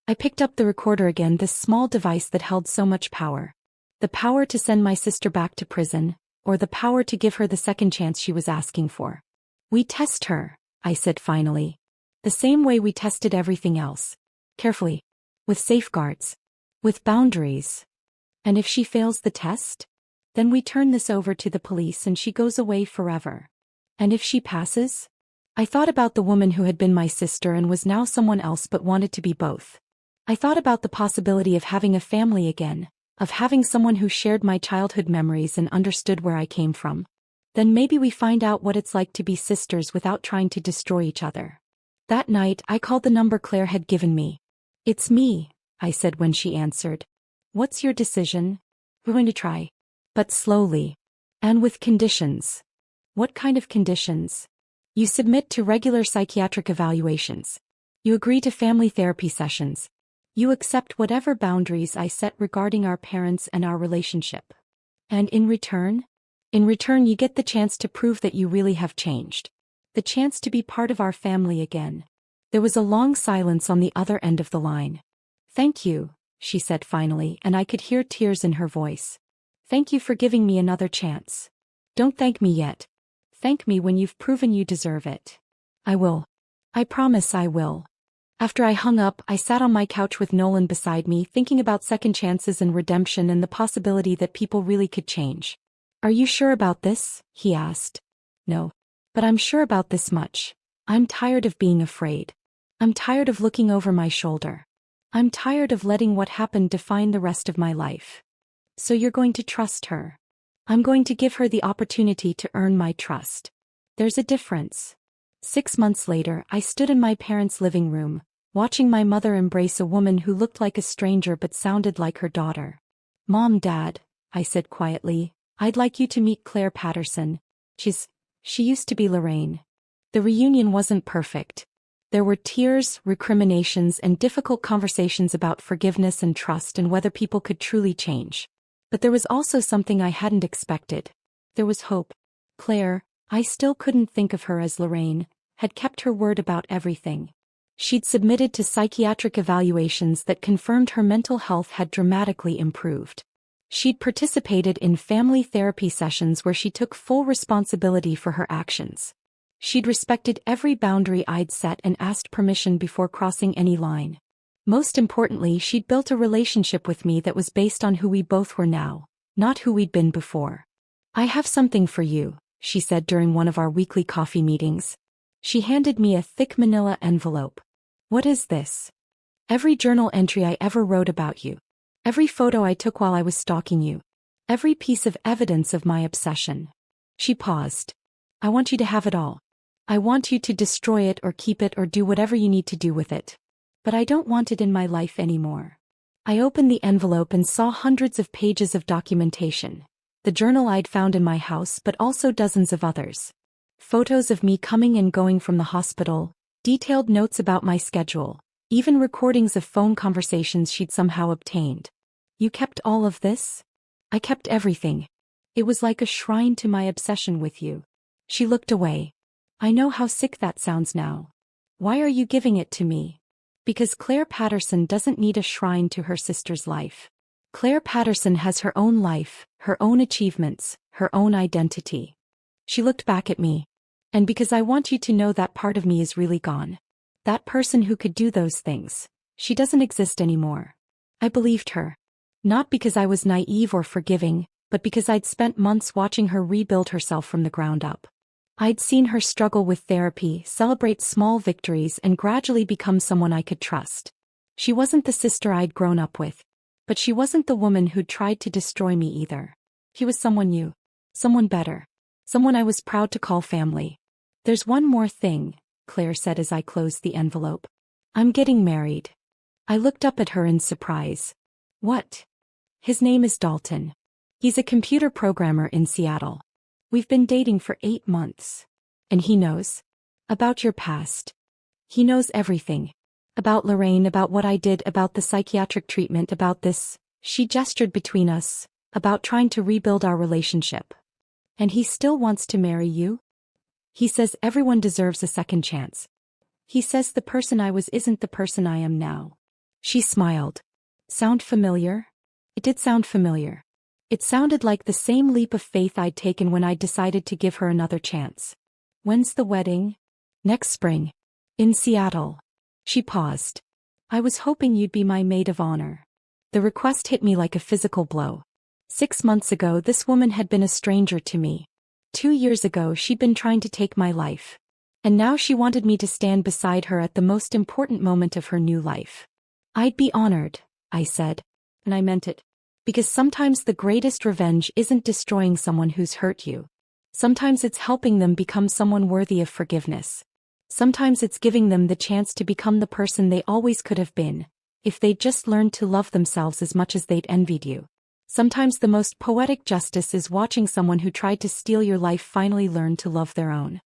[SPEAKER 1] I picked up the recorder again, this small device that held so much power. The power to send my sister back to prison, or the power to give her the second chance she was asking for. We test her, I said finally. The same way we tested everything else. Carefully. With safeguards. With boundaries. And if she fails the test? Then we turn this over to the police and she goes away forever. And if she passes? I thought about the woman who had been my sister and was now someone else but wanted to be both. I thought about the possibility of having a family again, of having someone who shared my childhood memories and understood where I came from. Then maybe we find out what it's like to be sisters without trying to destroy each other. That night, I called the number Claire had given me. It's me, I said when she answered. What's your decision? We're going to try. But slowly. And with conditions. What kind of conditions? You submit to regular psychiatric evaluations. You agree to family therapy sessions. You accept whatever boundaries I set regarding our parents and our relationship. And in return? In return, you get the chance to prove that you really have changed. The chance to be part of our family again. There was a long silence on the other end of the line. Thank you, she said finally, and I could hear tears in her voice. Thank you for giving me another chance. Don't thank me yet. Thank me when you've proven you deserve it. I will. I promise I will. After I hung up, I sat on my couch with Nolan beside me, thinking about second chances and redemption and the possibility that people really could change. Are you sure about this? He asked. No. But I'm sure about this much. I'm tired of being afraid. I'm tired of looking over my shoulder. I'm tired of letting what happened define the rest of my life. So you're going to trust her. I'm going to give her the opportunity to earn my trust. There's a difference. 6 months later, I stood in my parents' living room, watching my mother embrace a woman who looked like a stranger but sounded like her daughter. Mom, Dad, I said quietly, I'd like you to meet Claire Patterson. She used to be Lorraine. The reunion wasn't perfect. There were tears, recriminations, and difficult conversations about forgiveness and trust and whether people could truly change. But there was also something I hadn't expected. There was hope. Claire, I still couldn't think of her as Lorraine, had kept her word about everything. She'd submitted to psychiatric evaluations that confirmed her mental health had dramatically improved. She'd participated in family therapy sessions where she took full responsibility for her actions. She'd respected every boundary I'd set and asked permission before crossing any line. Most importantly, she'd built a relationship with me that was based on who we both were now, not who we'd been before. I have something for you, she said during one of our weekly coffee meetings. She handed me a thick manila envelope. What is this? Every journal entry I ever wrote about you. Every photo I took while I was stalking you. Every piece of evidence of my obsession. She paused. I want you to have it all. I want you to destroy it or keep it or do whatever you need to do with it. But I don't want it in my life anymore. I opened the envelope and saw hundreds of pages of documentation. The journal I'd found in my house, but also dozens of others. Photos of me coming and going from the hospital, detailed notes about my schedule, even recordings of phone conversations she'd somehow obtained. You kept all of this? I kept everything. It was like a shrine to my obsession with you. She looked away. I know how sick that sounds now. Why are you giving it to me? Because Claire Patterson doesn't need a shrine to her sister's life. Claire Patterson has her own life, her own achievements, her own identity. She looked back at me. And because I want you to know that part of me is really gone. That person who could do those things. She doesn't exist anymore. I believed her. Not because I was naive or forgiving, but because I'd spent months watching her rebuild herself from the ground up. I'd seen her struggle with therapy, celebrate small victories, and gradually become someone I could trust. She wasn't the sister I'd grown up with. But she wasn't the woman who'd tried to destroy me either. She was someone new. Someone better. Someone I was proud to call family. There's one more thing, Claire said as I closed the envelope. I'm getting married. I looked up at her in surprise. What? His name is Dalton. He's a computer programmer in Seattle. We've been dating for 8 months. And he knows. About your past. He knows everything. About Lorraine, about what I did, about the psychiatric treatment, about this, she gestured between us, about trying to rebuild our relationship. And he still wants to marry you? He says everyone deserves a second chance. He says the person I was isn't the person I am now. She smiled. Sound familiar? It did sound familiar. It sounded like the same leap of faith I'd taken when I decided to give her another chance. When's the wedding? Next spring. In Seattle. She paused. I was hoping you'd be my maid of honor. The request hit me like a physical blow. 6 months ago, this woman had been a stranger to me. 2 years ago, she'd been trying to take my life. And now she wanted me to stand beside her at the most important moment of her new life. I'd be honored, I said. And I meant it. Because sometimes the greatest revenge isn't destroying someone who's hurt you. Sometimes it's helping them become someone worthy of forgiveness. Sometimes it's giving them the chance to become the person they always could have been, if they'd just learned to love themselves as much as they'd envied you. Sometimes the most poetic justice is watching someone who tried to steal your life finally learn to love their own.